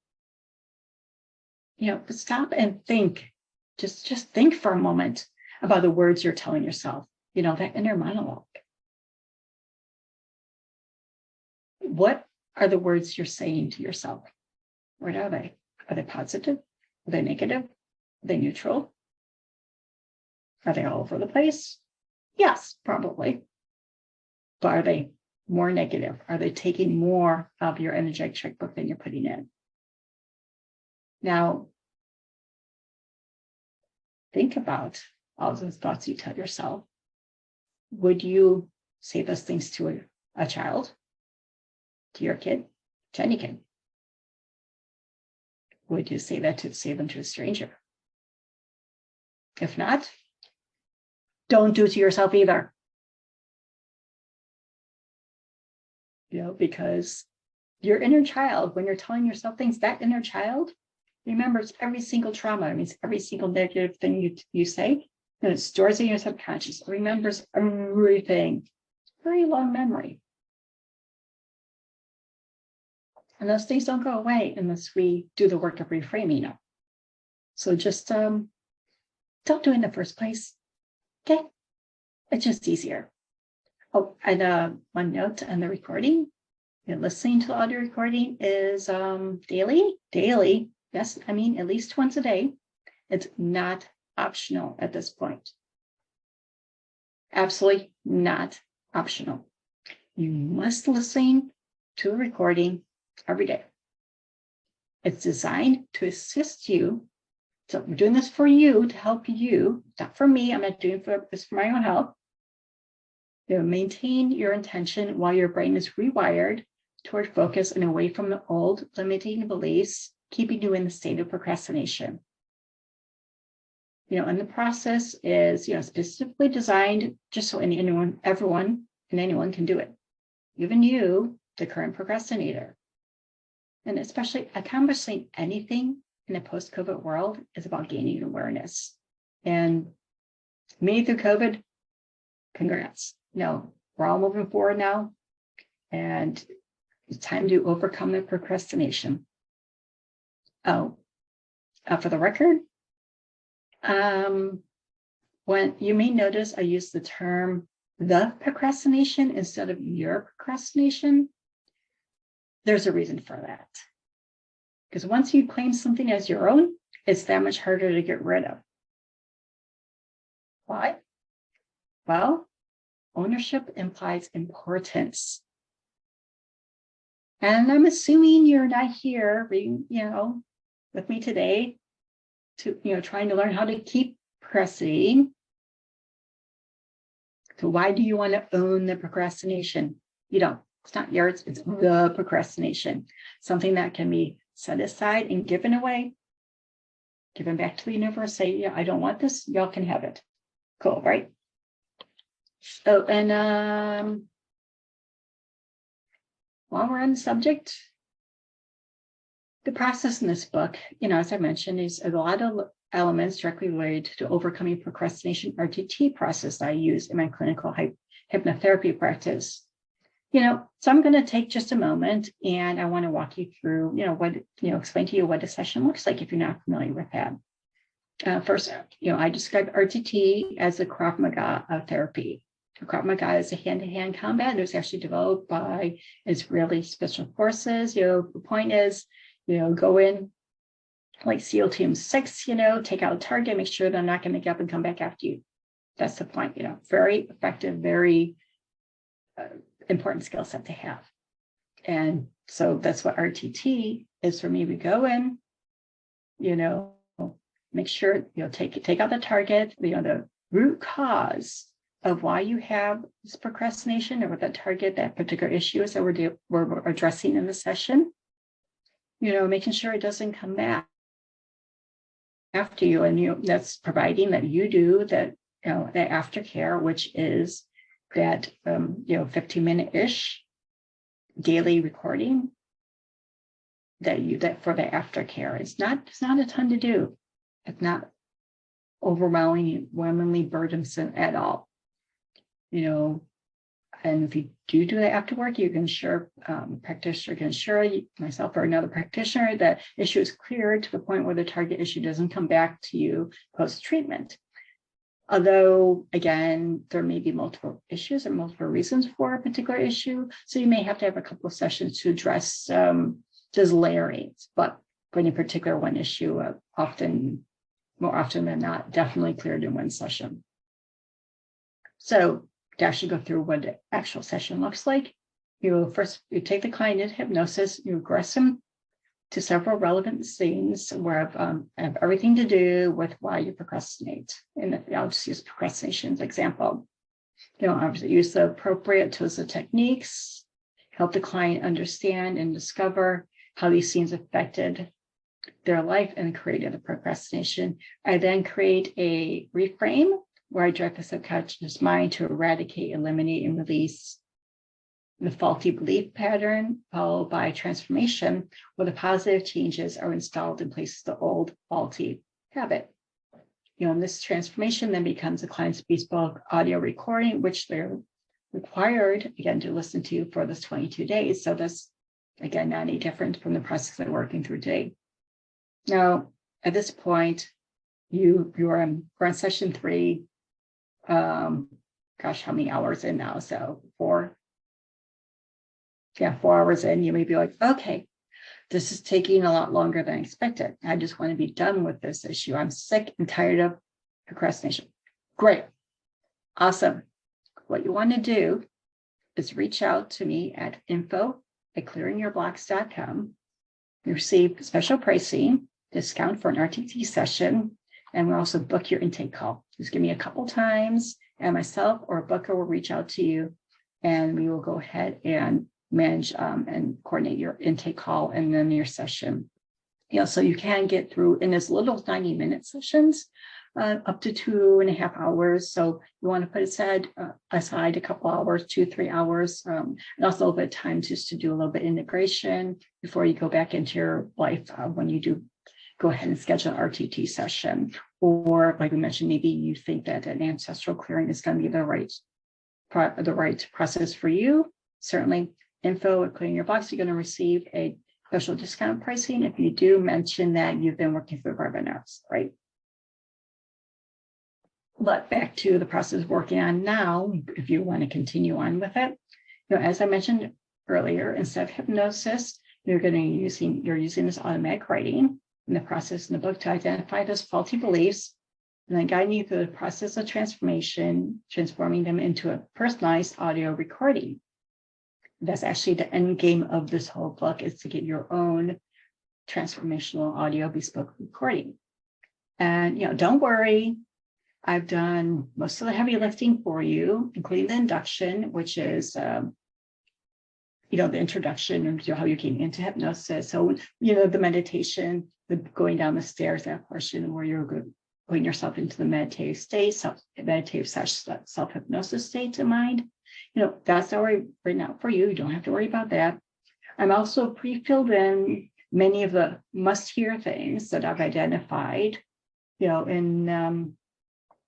Stop and think. Just think for a moment about the words you're telling yourself, that inner monologue. What are the words you're saying to yourself? What are they? Are they positive? Are they negative? Are they neutral? Are they all over the place? Yes, probably. But are they more negative? Are they taking more of your energetic checkbook than you're putting in? Now, think about all those thoughts you tell yourself. Would you say those things to a child, to your kid, to any kid? would you say them to a stranger? If not, don't do it to yourself either. Because your inner child, when you're telling yourself things, that inner child remembers every single trauma. It means every single negative thing you say, and it stores in your subconscious. It remembers everything. Very long memory. And those things don't go away unless we do the work of reframing them. So just don't do it in the first place. Okay? It's just easier. Oh, and one note on the recording. Listening to the audio recording is daily. Yes, I mean at least once a day. It's not optional at this point. Absolutely not optional. You must listen to a recording every day. It's designed to assist you. So we're doing this for you, to help you, not for me. I'm not doing this for my own health. Maintain your intention while your brain is rewired toward focus and away from the old limiting beliefs, keeping you in the state of procrastination. And the process is, specifically designed just so everyone can do it. Even you, the current procrastinator. And especially accomplishing anything in a post-COVID world is about gaining awareness. And me through COVID, congrats. We're all moving forward now. And it's time to overcome the procrastination. For the record, when you may notice I use the term the procrastination instead of your procrastination, there's a reason for that. Because once you claim something as your own, it's that much harder to get rid of. Why? Well, ownership implies importance. And I'm assuming you're not here, with me today to, trying to learn how to keep procrastinating. So why do you want to own the procrastination? You don't. It's not yours. It's the procrastination. Something that can be set aside and given away, given back to the universe. Say, I don't want this. Y'all can have it. Cool, right? So, and while we're on the subject, the process in this book, as I mentioned, is a lot of elements directly related to overcoming procrastination RTT process that I use in my clinical hypnotherapy practice. So I'm going to take just a moment and I want to walk you through, explain to you what a session looks like if you're not familiar with that. First, I describe RTT as the Krav Maga of therapy. Krav Maga is a hand-to-hand combat. It was actually developed by Israeli special forces. The point is, go in like SEAL Team 6, take out a target, make sure they're not going to get up and come back after you. That's the point, very effective, very important skill set to have. And so that's what RTT is for me. We go in, make sure, take out the target, the root cause of why you have this procrastination or what that target, that particular issue is that we're addressing in the session, making sure it doesn't come back after you. And, that's providing that you do that, that aftercare, which is that, 15-minute-ish daily recording that for the aftercare. It's not a ton to do. It's not overwhelmingly burdensome at all. And if you do that after work, you can ensure practitioner can assure myself or another practitioner that issue is cleared to the point where the target issue doesn't come back to you post-treatment. Although, again, there may be multiple issues or multiple reasons for a particular issue. So you may have to have a couple of sessions to address those layerings. But for any particular one issue, more often than not, definitely cleared in one session. So to actually go through what the actual session looks like, you take the client into hypnosis, you regress them to several relevant scenes where have everything to do with why you procrastinate. And I'll just use procrastination as an example. Obviously use the appropriate tools and techniques, help the client understand and discover how these scenes affected their life and created the procrastination. I then create a reframe where I direct the subconscious mind to eradicate, eliminate, and release the faulty belief pattern, followed by transformation, where the positive changes are installed in place of the old faulty habit. And this transformation then becomes a client's bespoke audio recording, which they're required, again, to listen to for this 22 days. So that's, again, not any different from the process they're working through today. Now, at this point, we're on session 3. Gosh, how many hours in now? So 4 hours in, you may be like, okay, this is taking a lot longer than expected. I just want to be done with this issue. I'm sick and tired of procrastination. Great. Awesome. What you want to do is reach out to me at info@clearingyourblocks.com. You receive special pricing, discount for an RTT session, and we'll also book your intake call. Just give me a couple times, and myself or a booker will reach out to you, and we will go ahead and manage and coordinate your intake call and then your session. So you can get through in as little as 90-minute sessions, up to 2.5 hours. So you want to put aside a couple hours, 2-3 hours, and also a little bit of time just to do a little bit of integration before you go back into your life when you do go ahead and schedule an RTT session. Or like we mentioned, maybe you think that an ancestral clearing is going to be the right process for you. Certainly, info@clearingyourblocks, you're going to receive a special discount pricing if you do mention that you've been working through webinars, right? But back to the process of working on now, if you want to continue on with it, as I mentioned earlier, instead of hypnosis, you're using this automatic writing in the process in the book to identify those faulty beliefs, and then guiding you through the process of transformation, transforming them into a personalized audio recording. That's actually the end game of this whole book, is to get your own transformational audio bespoke recording. And, don't worry, I've done most of the heavy lifting for you, including the induction, which is, the introduction into how you came into hypnosis. So, the meditation, the going down the stairs, that portion where you're putting yourself into the meditative state, self-hypnosis state of mind. That's already written out for you. You don't have to worry about that. I'm also pre-filled in many of the must-hear things that I've identified, in,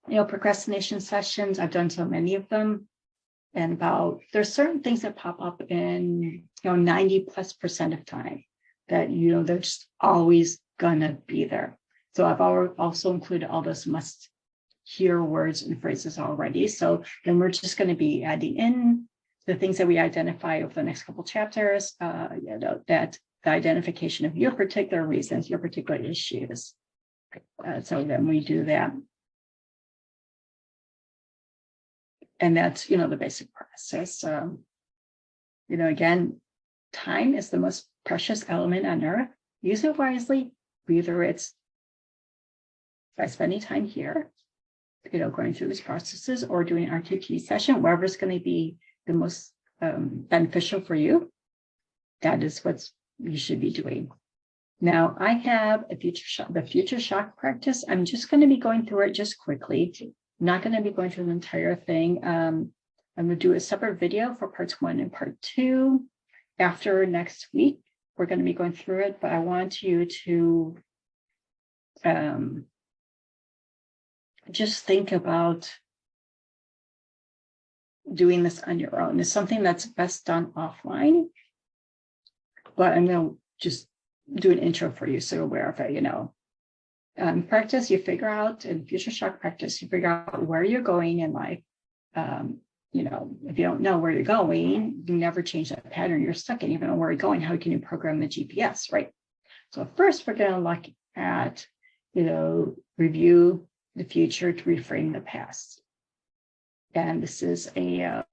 procrastination sessions. I've done so many of them. And there's certain things that pop up in, 90+% of time that, they're just always gonna be there. So I've also included all those must-hear words and phrases already. So then we're just going to be adding in the things that we identify over the next couple chapters, that the identification of your particular reasons, your particular issues. So then we do that. And that's, the basic process. Again, time is the most precious element on earth. Use it wisely, whether it's by spending time here, going through these processes, or doing an RTT session, wherever it's going to be the most beneficial for you. That is what you should be doing. Now, I have the future shock practice. I'm just going to be going through it just quickly. I'm not going to be going through the entire thing. I'm going to do a separate video for parts 1 and part 2 after next week. We're going to be going through it, but I want you to just think about doing this on your own. It's something that's best done offline, but I'm going to just do an intro for you so you're aware of it. Practice, you figure out, in future shock practice, you figure out where you're going in life. If you don't know where you're going, you never change that pattern you're stuck in. You don't know where you're going. How can you program the GPS, right? So first, we're going to look at, review the future to reframe the past. And this is a,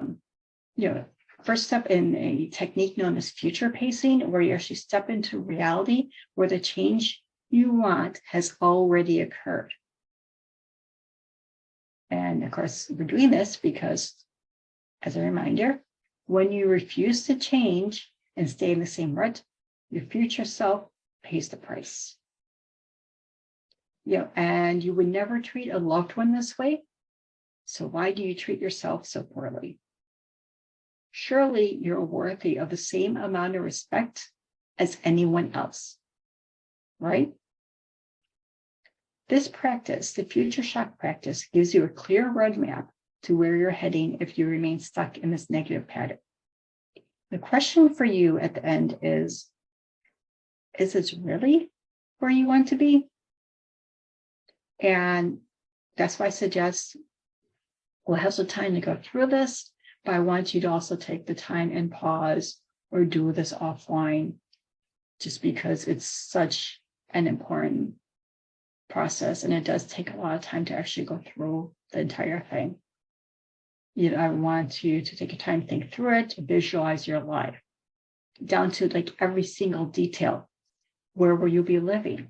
first step in a technique known as future pacing, where you actually step into reality where the change you want has already occurred. And of course, we're doing this because, as a reminder, when you refuse to change and stay in the same rut, your future self pays the price. and you would never treat a loved one this way. So why do you treat yourself so poorly? Surely you're worthy of the same amount of respect as anyone else, right? This practice, the future shock practice, gives you a clear roadmap to where you're heading if you remain stuck in this negative pattern. The question for you at the end is this really where you want to be? And that's why I suggest we'll have some time to go through this, but I want you to also take the time and pause or do this offline, just because it's such an important process and it does take a lot of time to actually go through the entire thing. I want you to take a time to think through it, to visualize your life down to like every single detail. Where will you be living?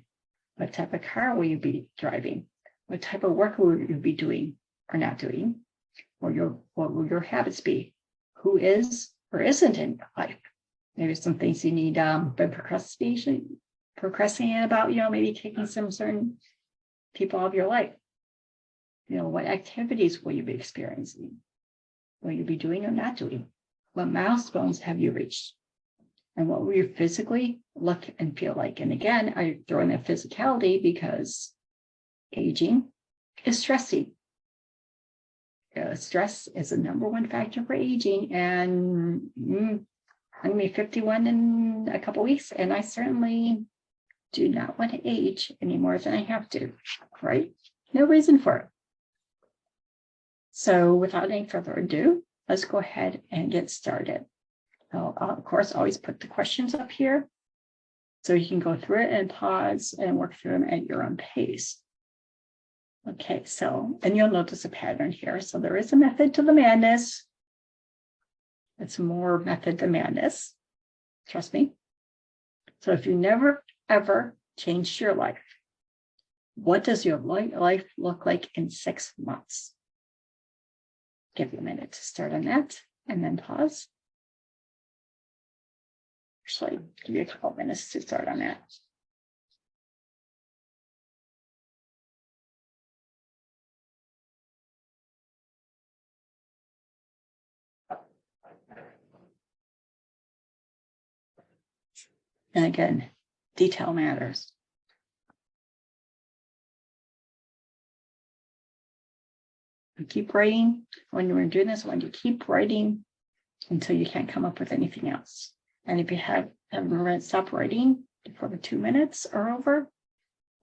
What type of car will you be driving? What type of work will you be doing or not doing? What will your habits be? Who is or isn't in your life? Maybe some things you need procrastinating about, maybe taking some certain people out of your life. What activities will you be experiencing? Will you be doing or not doing? What milestones have you reached? And what will you physically look and feel like? And again, I throw in that physicality because aging is stressy. Stress is the number one factor for aging. And I'm going to be 51 in a couple weeks, and I certainly do not want to age any more than I have to, right? No reason for it. So without any further ado, let's go ahead and get started. I'll, of course, always put the questions up here so you can go through it and pause and work through them at your own pace. Okay, and you'll notice a pattern here. So there is a method to the madness. It's more method than madness. Trust me. So if you never, ever changed your life, what does your life look like in 6 months? Give you a minute to start on that and then pause. Actually, give you a couple minutes to start on that. And again, detail matters. You keep writing. When you're doing this, when you keep writing until you can't come up with anything else. And if you haven't stopped writing before the 2 minutes are over,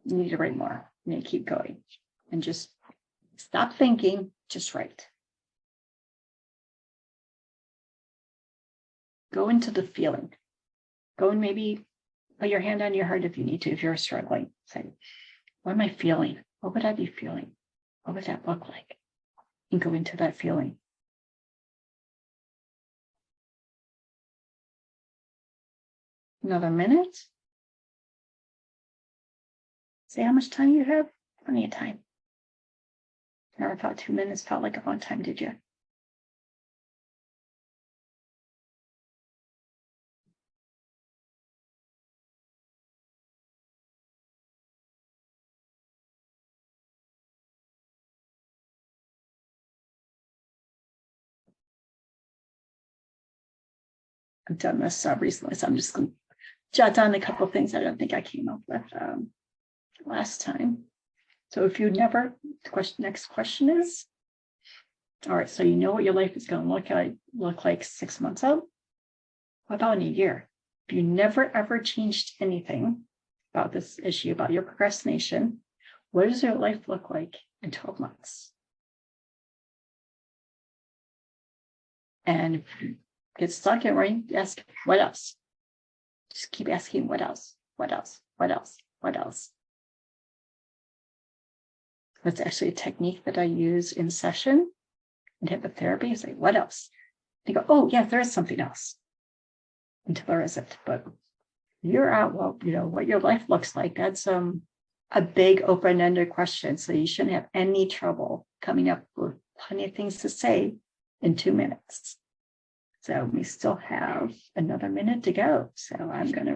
you need to write more. You need to keep going. And just stop thinking, just write. Go into the feeling. Go and maybe put your hand on your heart if you need to, if you're struggling. Say, what am I feeling? What would I be feeling? What would that look like? And go into that feeling. Another minute. Say how much time you have. Plenty of time. Never thought 2 minutes felt like a long time, did you? I've done this recently, so I'm just going to jot down a couple of things I don't think I came up with last time. So if you never, next question is, all right, so you know what your life is going to look like 6 months out. What about in a year? If you never ever changed anything about this issue, about your procrastination, what does your life look like in 12 months? And if you get stuck in writing, ask, what else? Just keep asking, what else? What else? What else? What else? That's actually a technique that I use in session in hypnotherapy. I say, what else? They go, oh, yeah, there is something else. Until there isn't. But you're out, well, what your life looks like. That's a big open-ended question. So you shouldn't have any trouble coming up with plenty of things to say in 2 minutes. So we still have another minute to go. So I'm going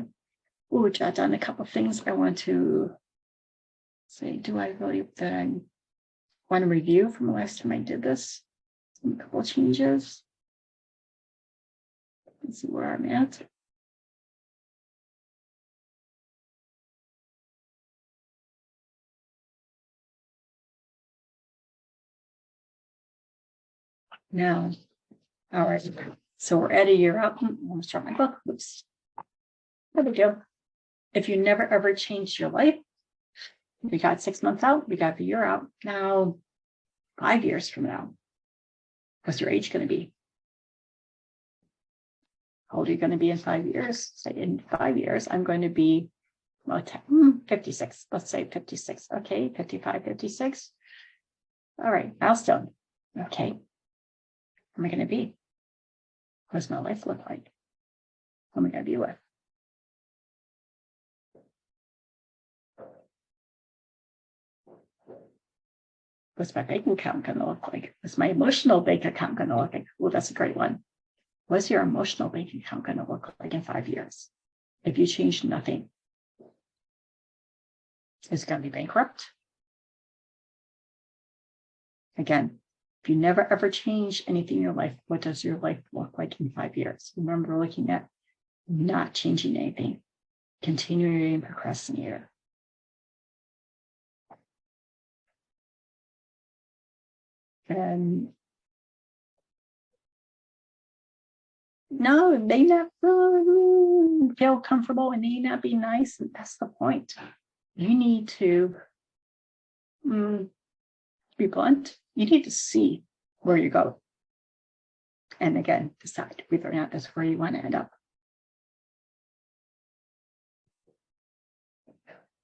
to jot down a couple of things I want to Say, do I really that I want to review from the last time I did this? A couple of changes. Let's see where I'm at. Now, all right. So we're at a year out. I'm going to start my book. Oops. There we go. If you never ever changed your life, we got 6 months out, we got the year out. Now, 5 years from now, what's your age going to be? How old are you going to be in 5 years? Say in 5 years, I'm going to be 56. Let's say 56. Okay, 55, 56. All right, milestone. Okay, who am I going to be? What does my life look like? Who am I going to be with? What's my bank account going to look like? What's my emotional bank account going to look like? Oh, that's a great one. What's your emotional bank account going to look like in 5 years? If you change nothing, is it going to be bankrupt? Again, if you never ever change anything in your life, what does your life look like in 5 years? Remember, we're looking at not changing anything, continuing procrastinator. And no, it may not feel comfortable and may not be nice. And that's the point. You need to be blunt. You need to see where you go. And again, decide whether or not that's where you want to end up.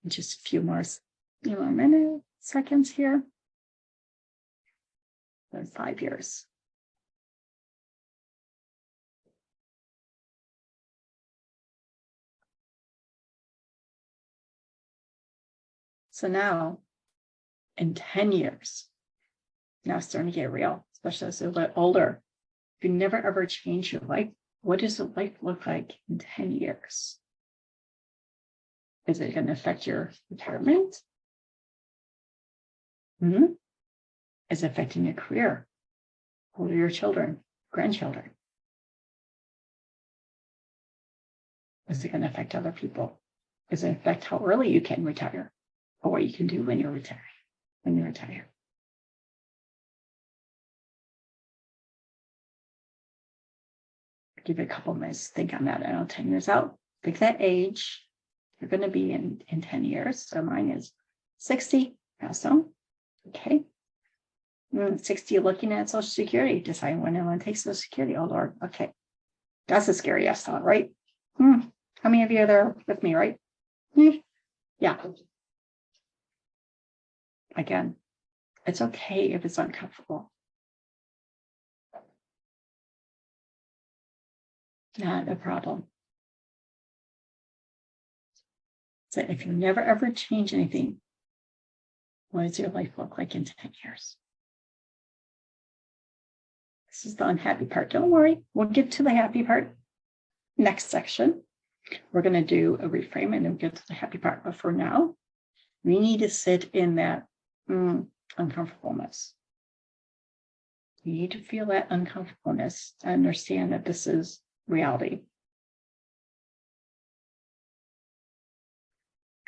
Just a few more minutes, seconds here. Then 5 years. So now, in 10 years, now it's starting to get real, especially as a little bit older. If you never ever change your life, what does your life look like in 10 years? Is it going to affect your retirement? Is it affecting your career? What are your children, grandchildren? Is it going to affect other people? Does it affect how early you can retire or what you can do when you're retiring? When you retire. Give it a couple minutes to think on that. I know 10 years out. Pick that age you're going to be in 10 years. So mine is 60. Awesome. Okay. 60, looking at Social Security, deciding when I want to take Social Security. Oh, Lord. Okay. That's a scary ass thought, right? How many of you are there with me, right? Yeah. Again, it's okay if it's uncomfortable. Not a problem. So if you never ever change anything, what does your life look like in 10 years? This is the unhappy part. Don't worry. We'll get to the happy part next section. We're going to do a reframe and then get to the happy part. But for now, we need to sit in that uncomfortableness. You need to feel that uncomfortableness to understand that this is reality.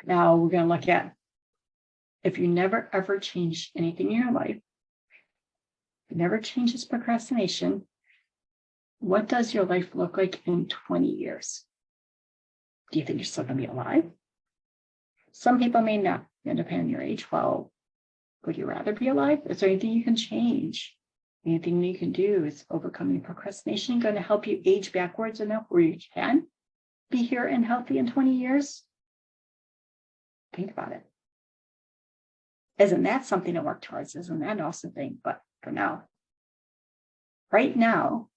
Now we're going to look at if you never ever change anything in your life, it never changes procrastination, what does your life look like in 20 years? Do you think you're still going to be alive? Some people may not, depending on your age. Well, would you rather be alive? Is there anything you can change? Anything you can do is overcoming procrastination going to help you age backwards enough where you can be here and healthy in 20 years? Think about it. Isn't that something to work towards? Isn't that an awesome thing? But for now, right now,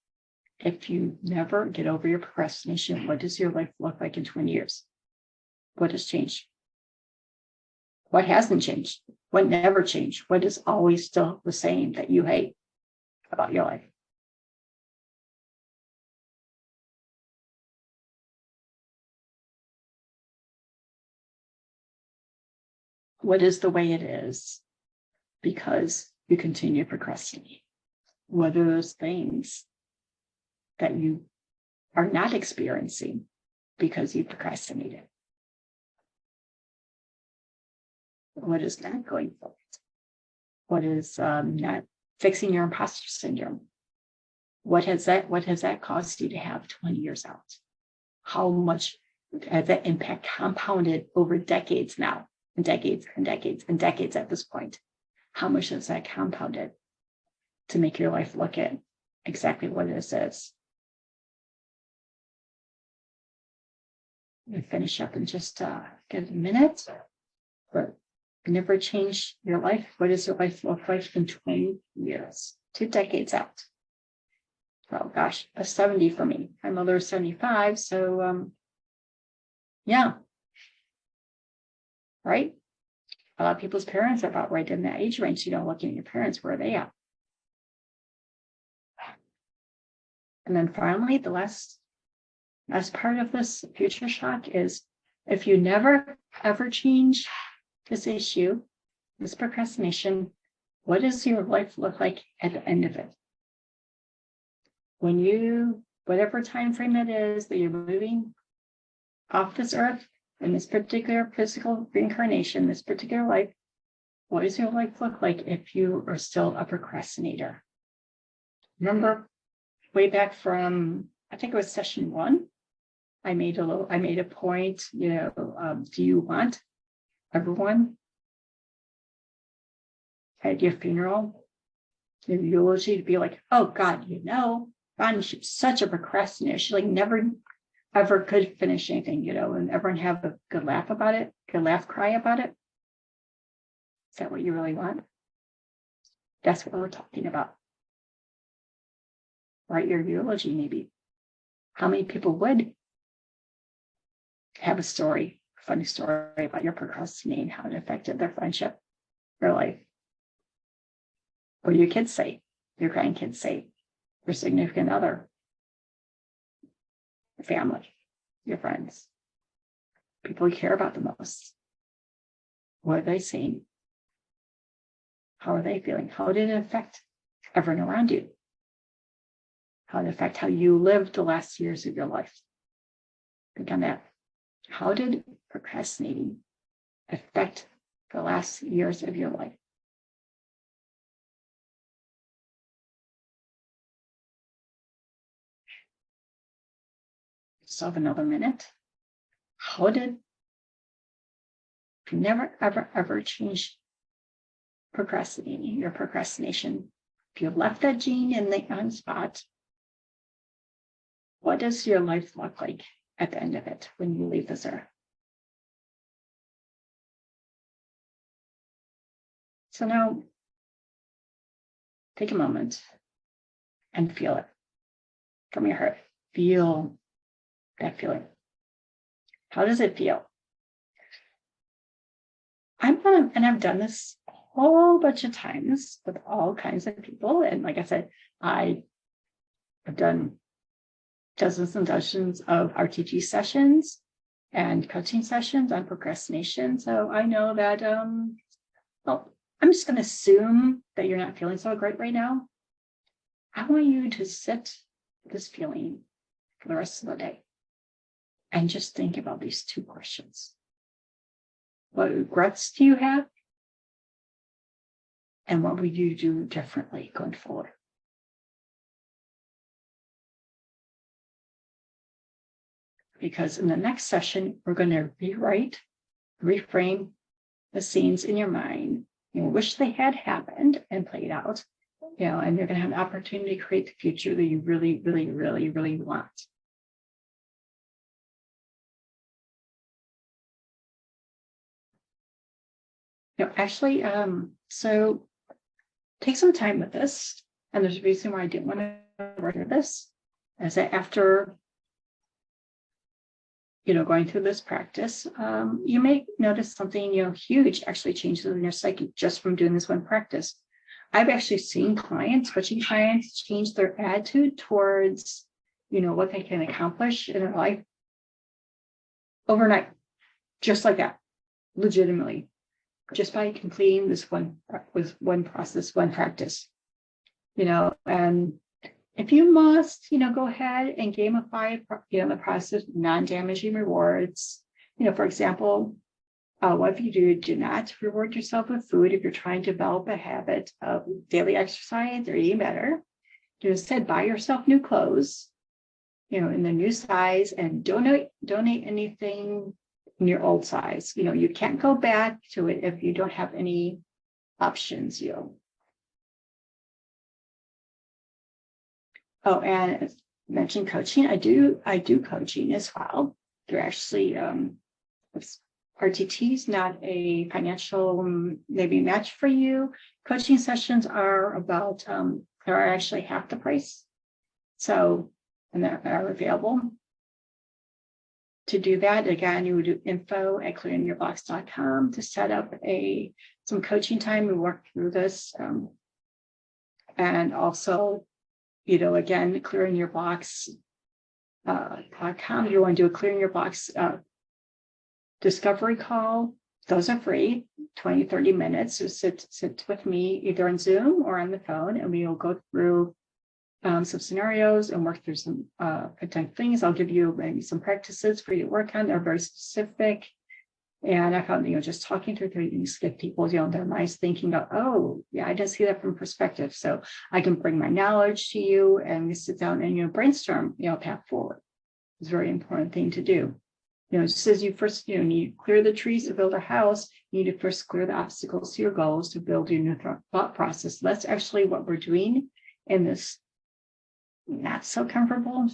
if you never get over your procrastination, what does your life look like in 20 years? What has changed? What hasn't changed? What never changed? What is always still the same that you hate about your life? What is the way it is because you continue to procrastinate? What are those things that you are not experiencing because you procrastinated? What is not going forward? What is not fixing your imposter syndrome? What has that caused you to have 20 years out? How much has that impact compounded over decades now, and decades and decades and decades at this point? How much has that compounded to make your life look at exactly what it is? We'll finish up in just a minute, but never change your life. What does your life look like in 20 years, 2 decades out? Oh gosh, a 70 for me. My mother is 75, so yeah, right? A lot of people's parents are about right in that age range. Looking at your parents, where are they at? And then finally, the last part of this future shock is, if you never ever change this issue, this procrastination, what does your life look like at the end of it? When you, whatever time frame it is that you're moving off this earth, in this particular physical reincarnation, this particular life, what does your life look like if you are still a procrastinator? Remember, way back from, I think it was session 1, I made a point, do you want everyone at your funeral, your eulogy, to be like, oh God, Bonnie, she's such a procrastinator. She never ever could finish anything, and everyone have a good laugh about it, cry about it. Is that what you really want? That's what we're talking about. Write your eulogy, maybe. How many people would have a funny story about your procrastinating, how it affected their friendship, their life? What do your kids say? Your grandkids say? Your significant other? Your family? Your friends? People you care about the most? What are they saying? How are they feeling? How did it affect everyone around you? How did it affect how you lived the last years of your life? Think on that. How did procrastinating affect the last years of your life? Still have another minute. If you never, ever, ever change your procrastination, if you left that gene in the on spot, what does your life look like at the end of it when you leave this earth? So now, take a moment and feel it from your heart. Feel that feeling. How does it feel? I've done this a whole bunch of times with all kinds of people. And like I said, I have done dozens and dozens of RTG sessions and coaching sessions on procrastination. So I know that, I'm just going to assume that you're not feeling so great right now. I want you to sit with this feeling for the rest of the day and just think about these 2 questions. What regrets do you have? And what would you do differently going forward? Because in the next session, we're going to reframe the scenes in your mind. You wish they had happened and played out, and you're going to have an opportunity to create the future that you really, really, really, really want. Actually, so take some time with this. And there's a reason why I didn't want to write this, is that after, going through this practice, you may notice something, huge actually changes in your psyche just from doing this one practice. I've actually seen coaching clients change their attitude towards, what they can accomplish in their life overnight, just like that, legitimately. just by completing this one process, one practice, and if you must, go ahead and gamify, the process, non-damaging rewards. For example, what if you do not reward yourself with food if you're trying to develop a habit of daily exercise or eating better? Instead, buy yourself new clothes, in the new size, and donate anything in your old size. You can't go back to it if you don't have any options. Oh, and as mentioned coaching, I do coaching as well. They're actually RTT is not a financial maybe match for you. Coaching sessions are about are actually half the price. So, and they're available. To do that, again, you would do info@clearingyourbox.com to set up some coaching time. We work through this, and also, again, clearingyourbox.com. You want to do a Clearing Your Box discovery call. Those are free, 20, 30 minutes. So sit with me either on Zoom or on the phone, and we will go through some scenarios and work through some potential things. I'll give you maybe some practices for you to work on. They're very specific. And I found, just talking through things, get people, their minds thinking about, oh, yeah, I didn't see that from perspective. So I can bring my knowledge to you, and we sit down and, brainstorm, path forward. It's a very important thing to do. Just as you first, need to clear the trees to build a house, you need to first clear the obstacles to your goals to build your new thought process. That's actually what we're doing in this not so comfortable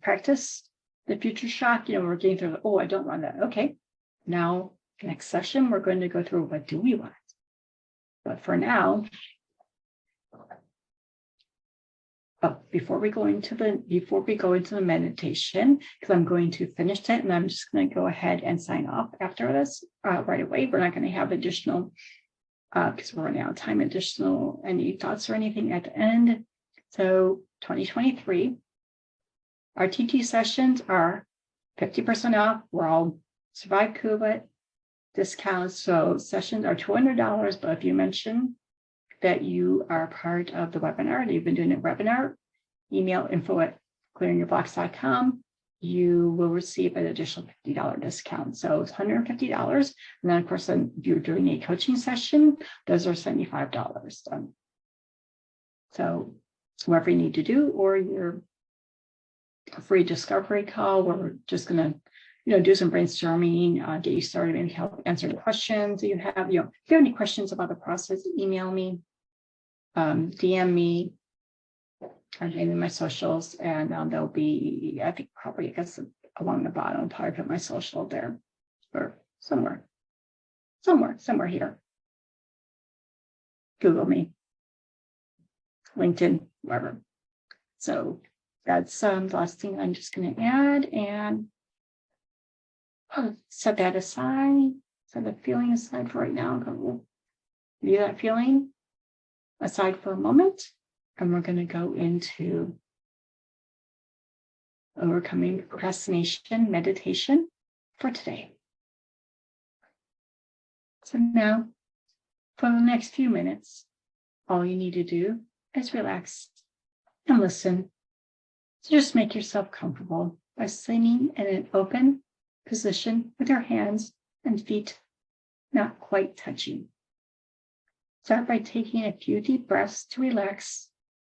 practice. The future shock, we're getting through, oh, I don't want that. Okay, now next session, we're going to go through what do we want. But for now, before we go into the meditation, because I'm going to finish it, and I'm just going to go ahead and sign off after this right away. We're not going to have additional, because we're running out of time, any thoughts or anything at the end. So 2023, our TT sessions are 50% off. We're all Survive COVID discounts. So sessions are $200, but if you mention that you are part of the webinar, and you've been doing a webinar, email info@clearingyourbox.com, you will receive an additional $50 discount. So it's $150. And then, of course, if you're doing a coaching session, those are $75. So whatever you need to do, or your free discovery call, where we're just going to, do some brainstorming, get you started, and help answer the questions that you have. If you have any questions about the process, email me, DM me, or maybe my socials, and there'll be, I think probably, along the bottom, I'll probably put my social there, or somewhere here. Google me, LinkedIn, wherever. So that's the last thing I'm just going to add, and set that aside, set the feeling aside for right now. Leave that feeling aside for a moment, and we're going to go into overcoming procrastination meditation for today. So now, for the next few minutes, all you need to do is relax and listen. So just make yourself comfortable by sitting in an open position with your hands and feet not quite touching. Start by taking a few deep breaths to relax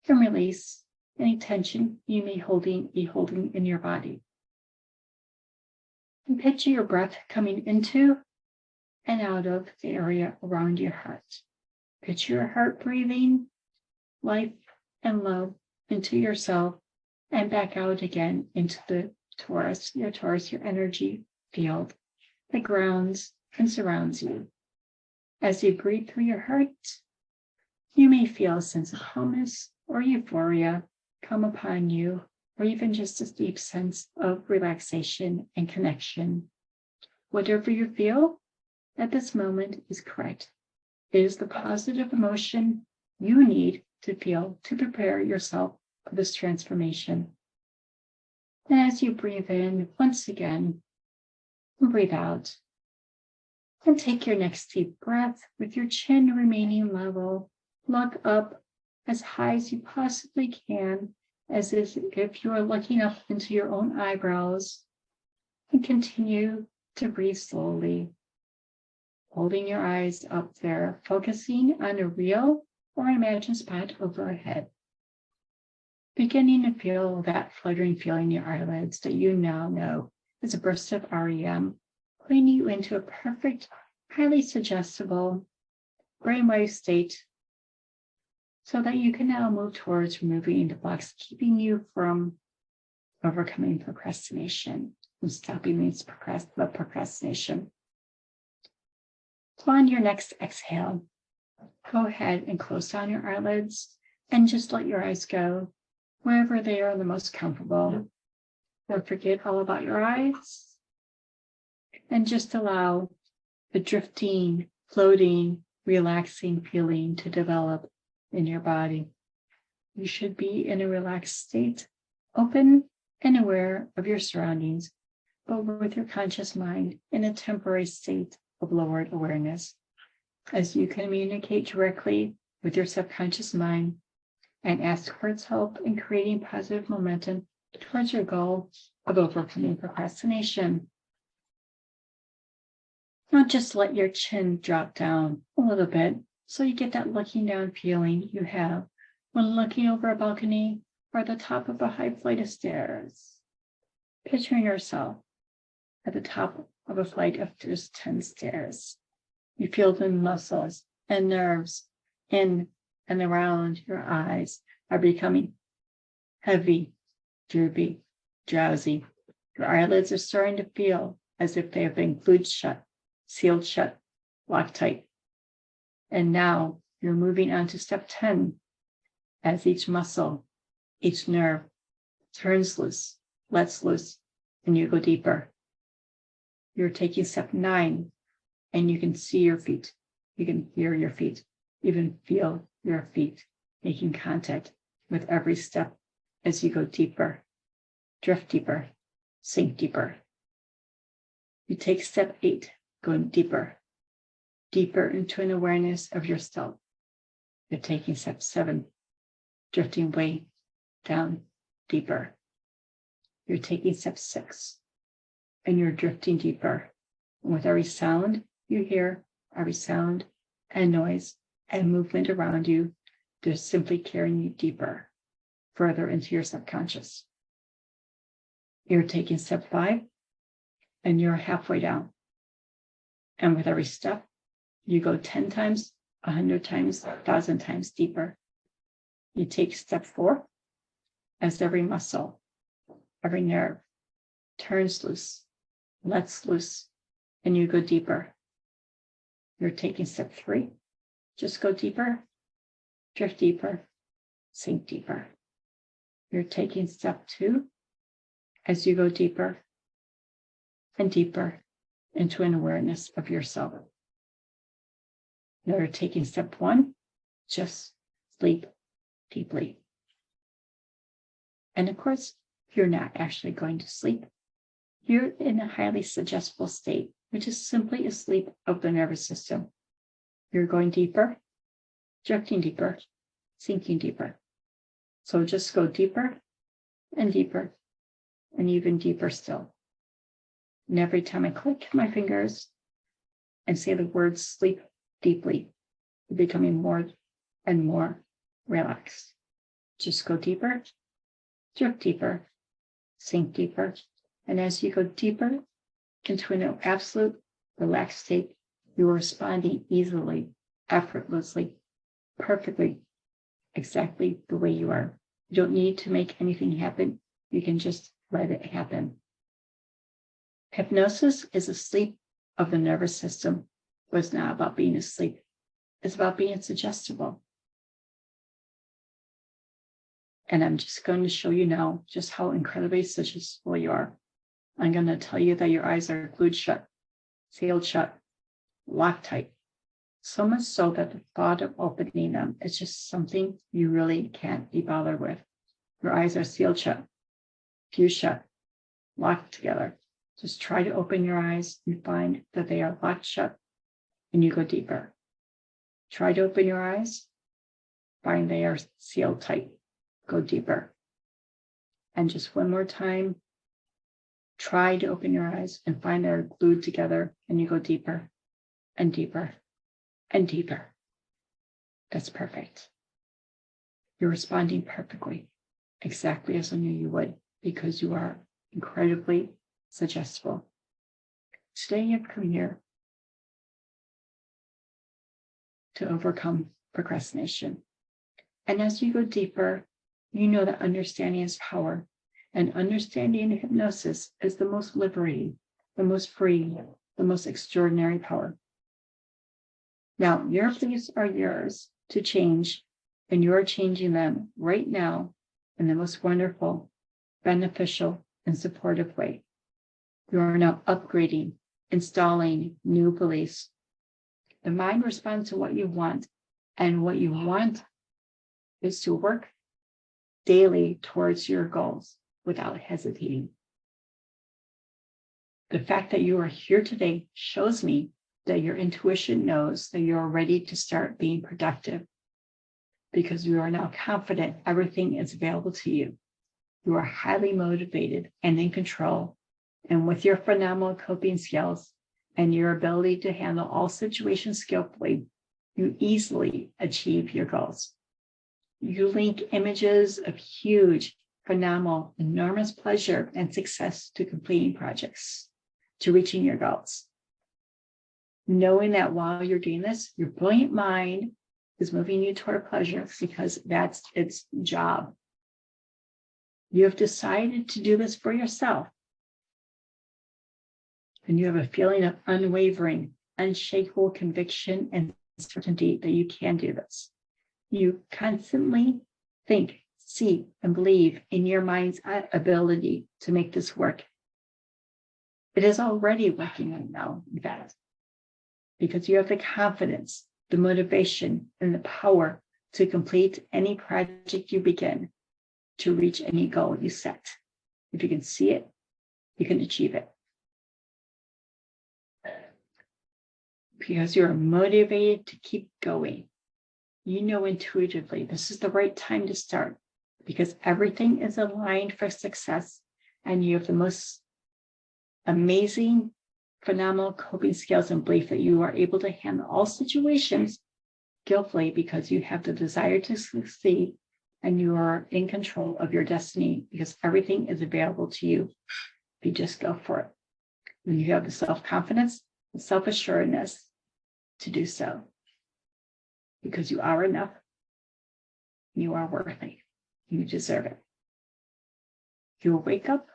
and release any tension you may be holding in your body. And picture your breath coming into and out of the area around your heart. Picture your heart breathing life and love into yourself and back out again into the torus, your energy field that grounds and surrounds you. As you breathe through your heart, you may feel a sense of calmness or euphoria come upon you, or even just a deep sense of relaxation and connection. Whatever you feel at this moment is correct. It is the positive emotion you need to feel to prepare yourself for this transformation. And as you breathe in once again, breathe out. And take your next deep breath with your chin remaining level. Look up as high as you possibly can, as if you are looking up into your own eyebrows. And continue to breathe slowly, holding your eyes up there, focusing on a real or imagined spot overhead. Beginning to feel that fluttering feeling in your eyelids that you now know is a burst of REM, putting you into a perfect, highly suggestible brainwave state so that you can now move towards removing the blocks keeping you from overcoming procrastination and stopping the procrastination. So on your next exhale, go ahead and close down your eyelids and just let your eyes go wherever they are the most comfortable. Don't forget all about your eyes and just allow the drifting, floating, relaxing feeling to develop in your body. You should be in a relaxed state, open and aware of your surroundings, but with your conscious mind in a temporary state of lowered awareness, as you communicate directly with your subconscious mind and ask for its help in creating positive momentum towards your goal of overcoming procrastination. Now just let your chin drop down a little bit so you get that looking down feeling you have when looking over a balcony or the top of a high flight of stairs. Picturing yourself at the top of a flight of just 10 stairs. You feel the muscles and nerves in and around your eyes are becoming heavy, droopy, drowsy. Your eyelids are starting to feel as if they have been glued shut, sealed shut, locked tight. And now you're moving on to step 10 as each muscle, each nerve turns loose, lets loose, and you go deeper. You're taking step 9 and you can see your feet. You can hear your feet, even feel your feet making contact with every step as you go deeper, drift deeper, sink deeper. You take step 8, going deeper, deeper into an awareness of yourself. You're taking step 7, drifting way down deeper. You're taking step 6, and you're drifting deeper. And with every sound you hear, every sound and noise and movement around you, they're simply carrying you deeper, further into your subconscious. You're taking step 5, and you're halfway down. And with every step, you go 10 times, 100 times, 1,000 times deeper. You take step 4, as every muscle, every nerve turns loose, lets loose, and you go deeper. You're taking step 3, just go deeper, drift deeper, sink deeper. You're taking step 2, as you go deeper and deeper into an awareness of yourself. Now you're taking step 1, just sleep deeply. And of course, you're not actually going to sleep. You're in a highly suggestible state, which is simply a sleep of the nervous system. You're going deeper, drifting deeper, sinking deeper. So just go deeper and deeper and even deeper still. And every time I click my fingers and say the word sleep deeply, you're becoming more and more relaxed. Just go deeper, drift deeper, sink deeper. And as you go deeper into an absolute relaxed state, you're responding easily, effortlessly, perfectly, exactly the way you are. You don't need to make anything happen. You can just let it happen. Hypnosis is a sleep of the nervous system, but it's not about being asleep. It's about being suggestible. And I'm just going to show you now just how incredibly suggestible you are. I'm going to tell you that your eyes are glued shut, sealed shut, locked tight. So much so that the thought of opening them is just something you really can't be bothered with. Your eyes are sealed shut, fused shut, locked together. Just try to open your eyes and find that they are locked shut and you go deeper. Try to open your eyes. Find they are sealed tight. Go deeper. And just one more time, try to open your eyes and find they're glued together, and you go deeper and deeper and deeper. That's perfect. You're responding perfectly, exactly as I knew you would, because you are incredibly suggestible. Today you've come here to overcome procrastination. And as you go deeper, you know that understanding is power, and understanding in hypnosis is the most liberating, the most free, the most extraordinary power. Now, your beliefs are yours to change, and you are changing them right now in the most wonderful, beneficial, and supportive way. You are now upgrading, installing new beliefs. The mind responds to what you want, and what you want is to work daily towards your goals without hesitating. The fact that you are here today shows me that your intuition knows that you're ready to start being productive, because you are now confident everything is available to you. You are highly motivated and in control, and with your phenomenal coping skills and your ability to handle all situations skillfully, you easily achieve your goals. You link images of huge, phenomenal, enormous pleasure and success to completing projects, to reaching your goals. Knowing that while you're doing this, your brilliant mind is moving you toward pleasure because that's its job. You have decided to do this for yourself. And you have a feeling of unwavering, unshakable conviction and certainty that you can do this. You constantly think, see, and believe in your mind's ability to make this work. It is already working right now, in fact, because you have the confidence, the motivation, and the power to complete any project you begin, to reach any goal you set. If you can see it, you can achieve it. Because you are motivated to keep going. You know intuitively this is the right time to start, because everything is aligned for success, and you have the most amazing, phenomenal coping skills and belief that you are able to handle all situations skillfully, because you have the desire to succeed and you are in control of your destiny, because everything is available to you if you just go for it. And you have the self-confidence, the self-assuredness to do so, because you are enough, you are worthy, you deserve it. You will wake up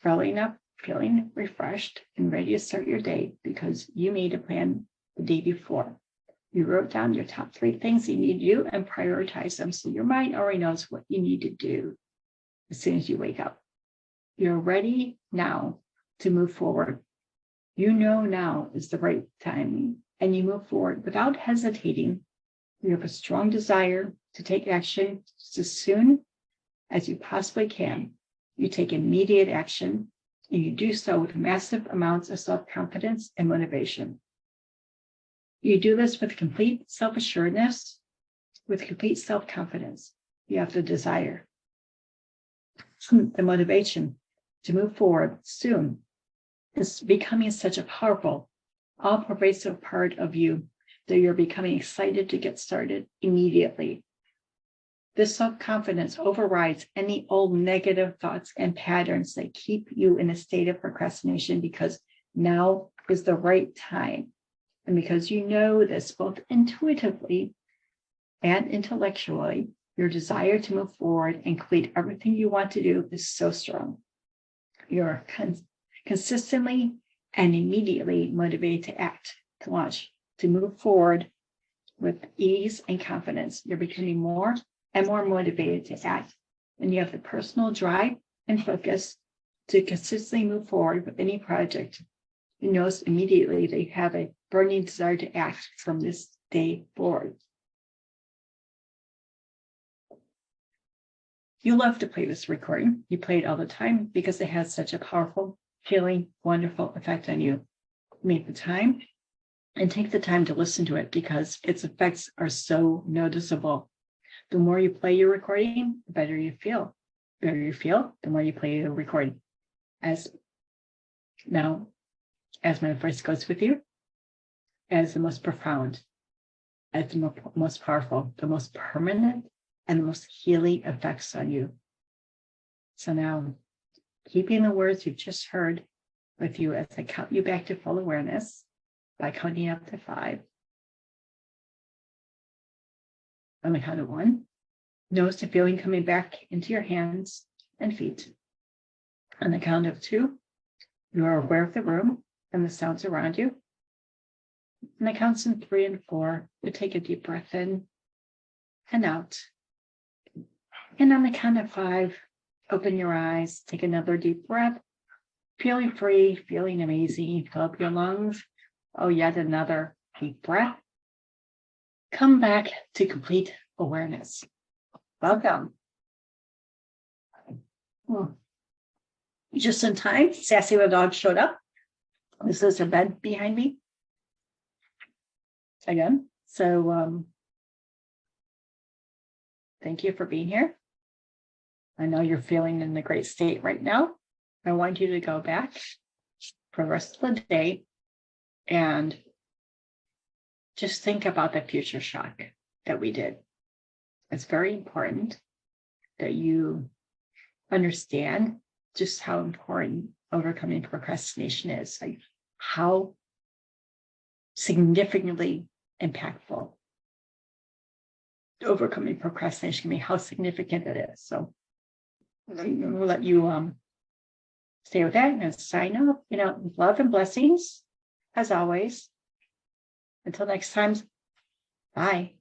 early enough, feeling refreshed and ready to start your day, because you made a plan the day before. You wrote down your top 3 things you need to do and prioritize them, so your mind already knows what you need to do as soon as you wake up. You're ready now to move forward. You know now is the right time, and you move forward without hesitating. You have a strong desire to take action just as soon as you possibly can. You take immediate action, and you do so with massive amounts of self-confidence and motivation. You do this with complete self-assuredness, with complete self-confidence. You have the desire, the motivation to move forward soon. It's becoming such a powerful, all-pervasive part of you that you're becoming excited to get started immediately. This self-confidence overrides any old negative thoughts and patterns that keep you in a state of procrastination, because now is the right time. And because you know this both intuitively and intellectually, your desire to move forward and complete everything you want to do is so strong. You're consistently and immediately motivated to act, to launch, to move forward with ease and confidence. You're becoming more and more motivated to act, and you have the personal drive and focus to consistently move forward with any project. You notice immediately that you have a burning desire to act from this day forward. You love to play this recording. You play it all the time because it has such a powerful, healing, wonderful effect on you. You make the time, and take the time to listen to it because its effects are so noticeable. The more you play your recording, the better you feel. The better you feel, the more you play your recording. As my voice goes with you, as the most profound, as the most powerful, the most permanent, and the most healing effects on you. So now, keeping the words you've just heard with you as I count you back to full awareness by counting up to 5. On the count of 1, notice the feeling coming back into your hands and feet. On the count of 2, you are aware of the room and the sounds around you. And the counts in 3 and 4, you take a deep breath in and out. And on the count of 5, open your eyes, take another deep breath, feeling free, feeling amazing, fill up your lungs. Oh, yet another deep breath. Come back to complete awareness. Welcome. Just in time, Sassy the dog showed up. This is her bed behind me. Again, so thank you for being here. I know you're feeling in a great state right now. I want you to go back for the rest of the day and just think about the future shock that we did. It's very important that you understand just how important overcoming procrastination is, like how significantly impactful overcoming procrastination can be, how significant it is. So we'll let you stay with that and sign up. Love and blessings as always. Until next time, bye.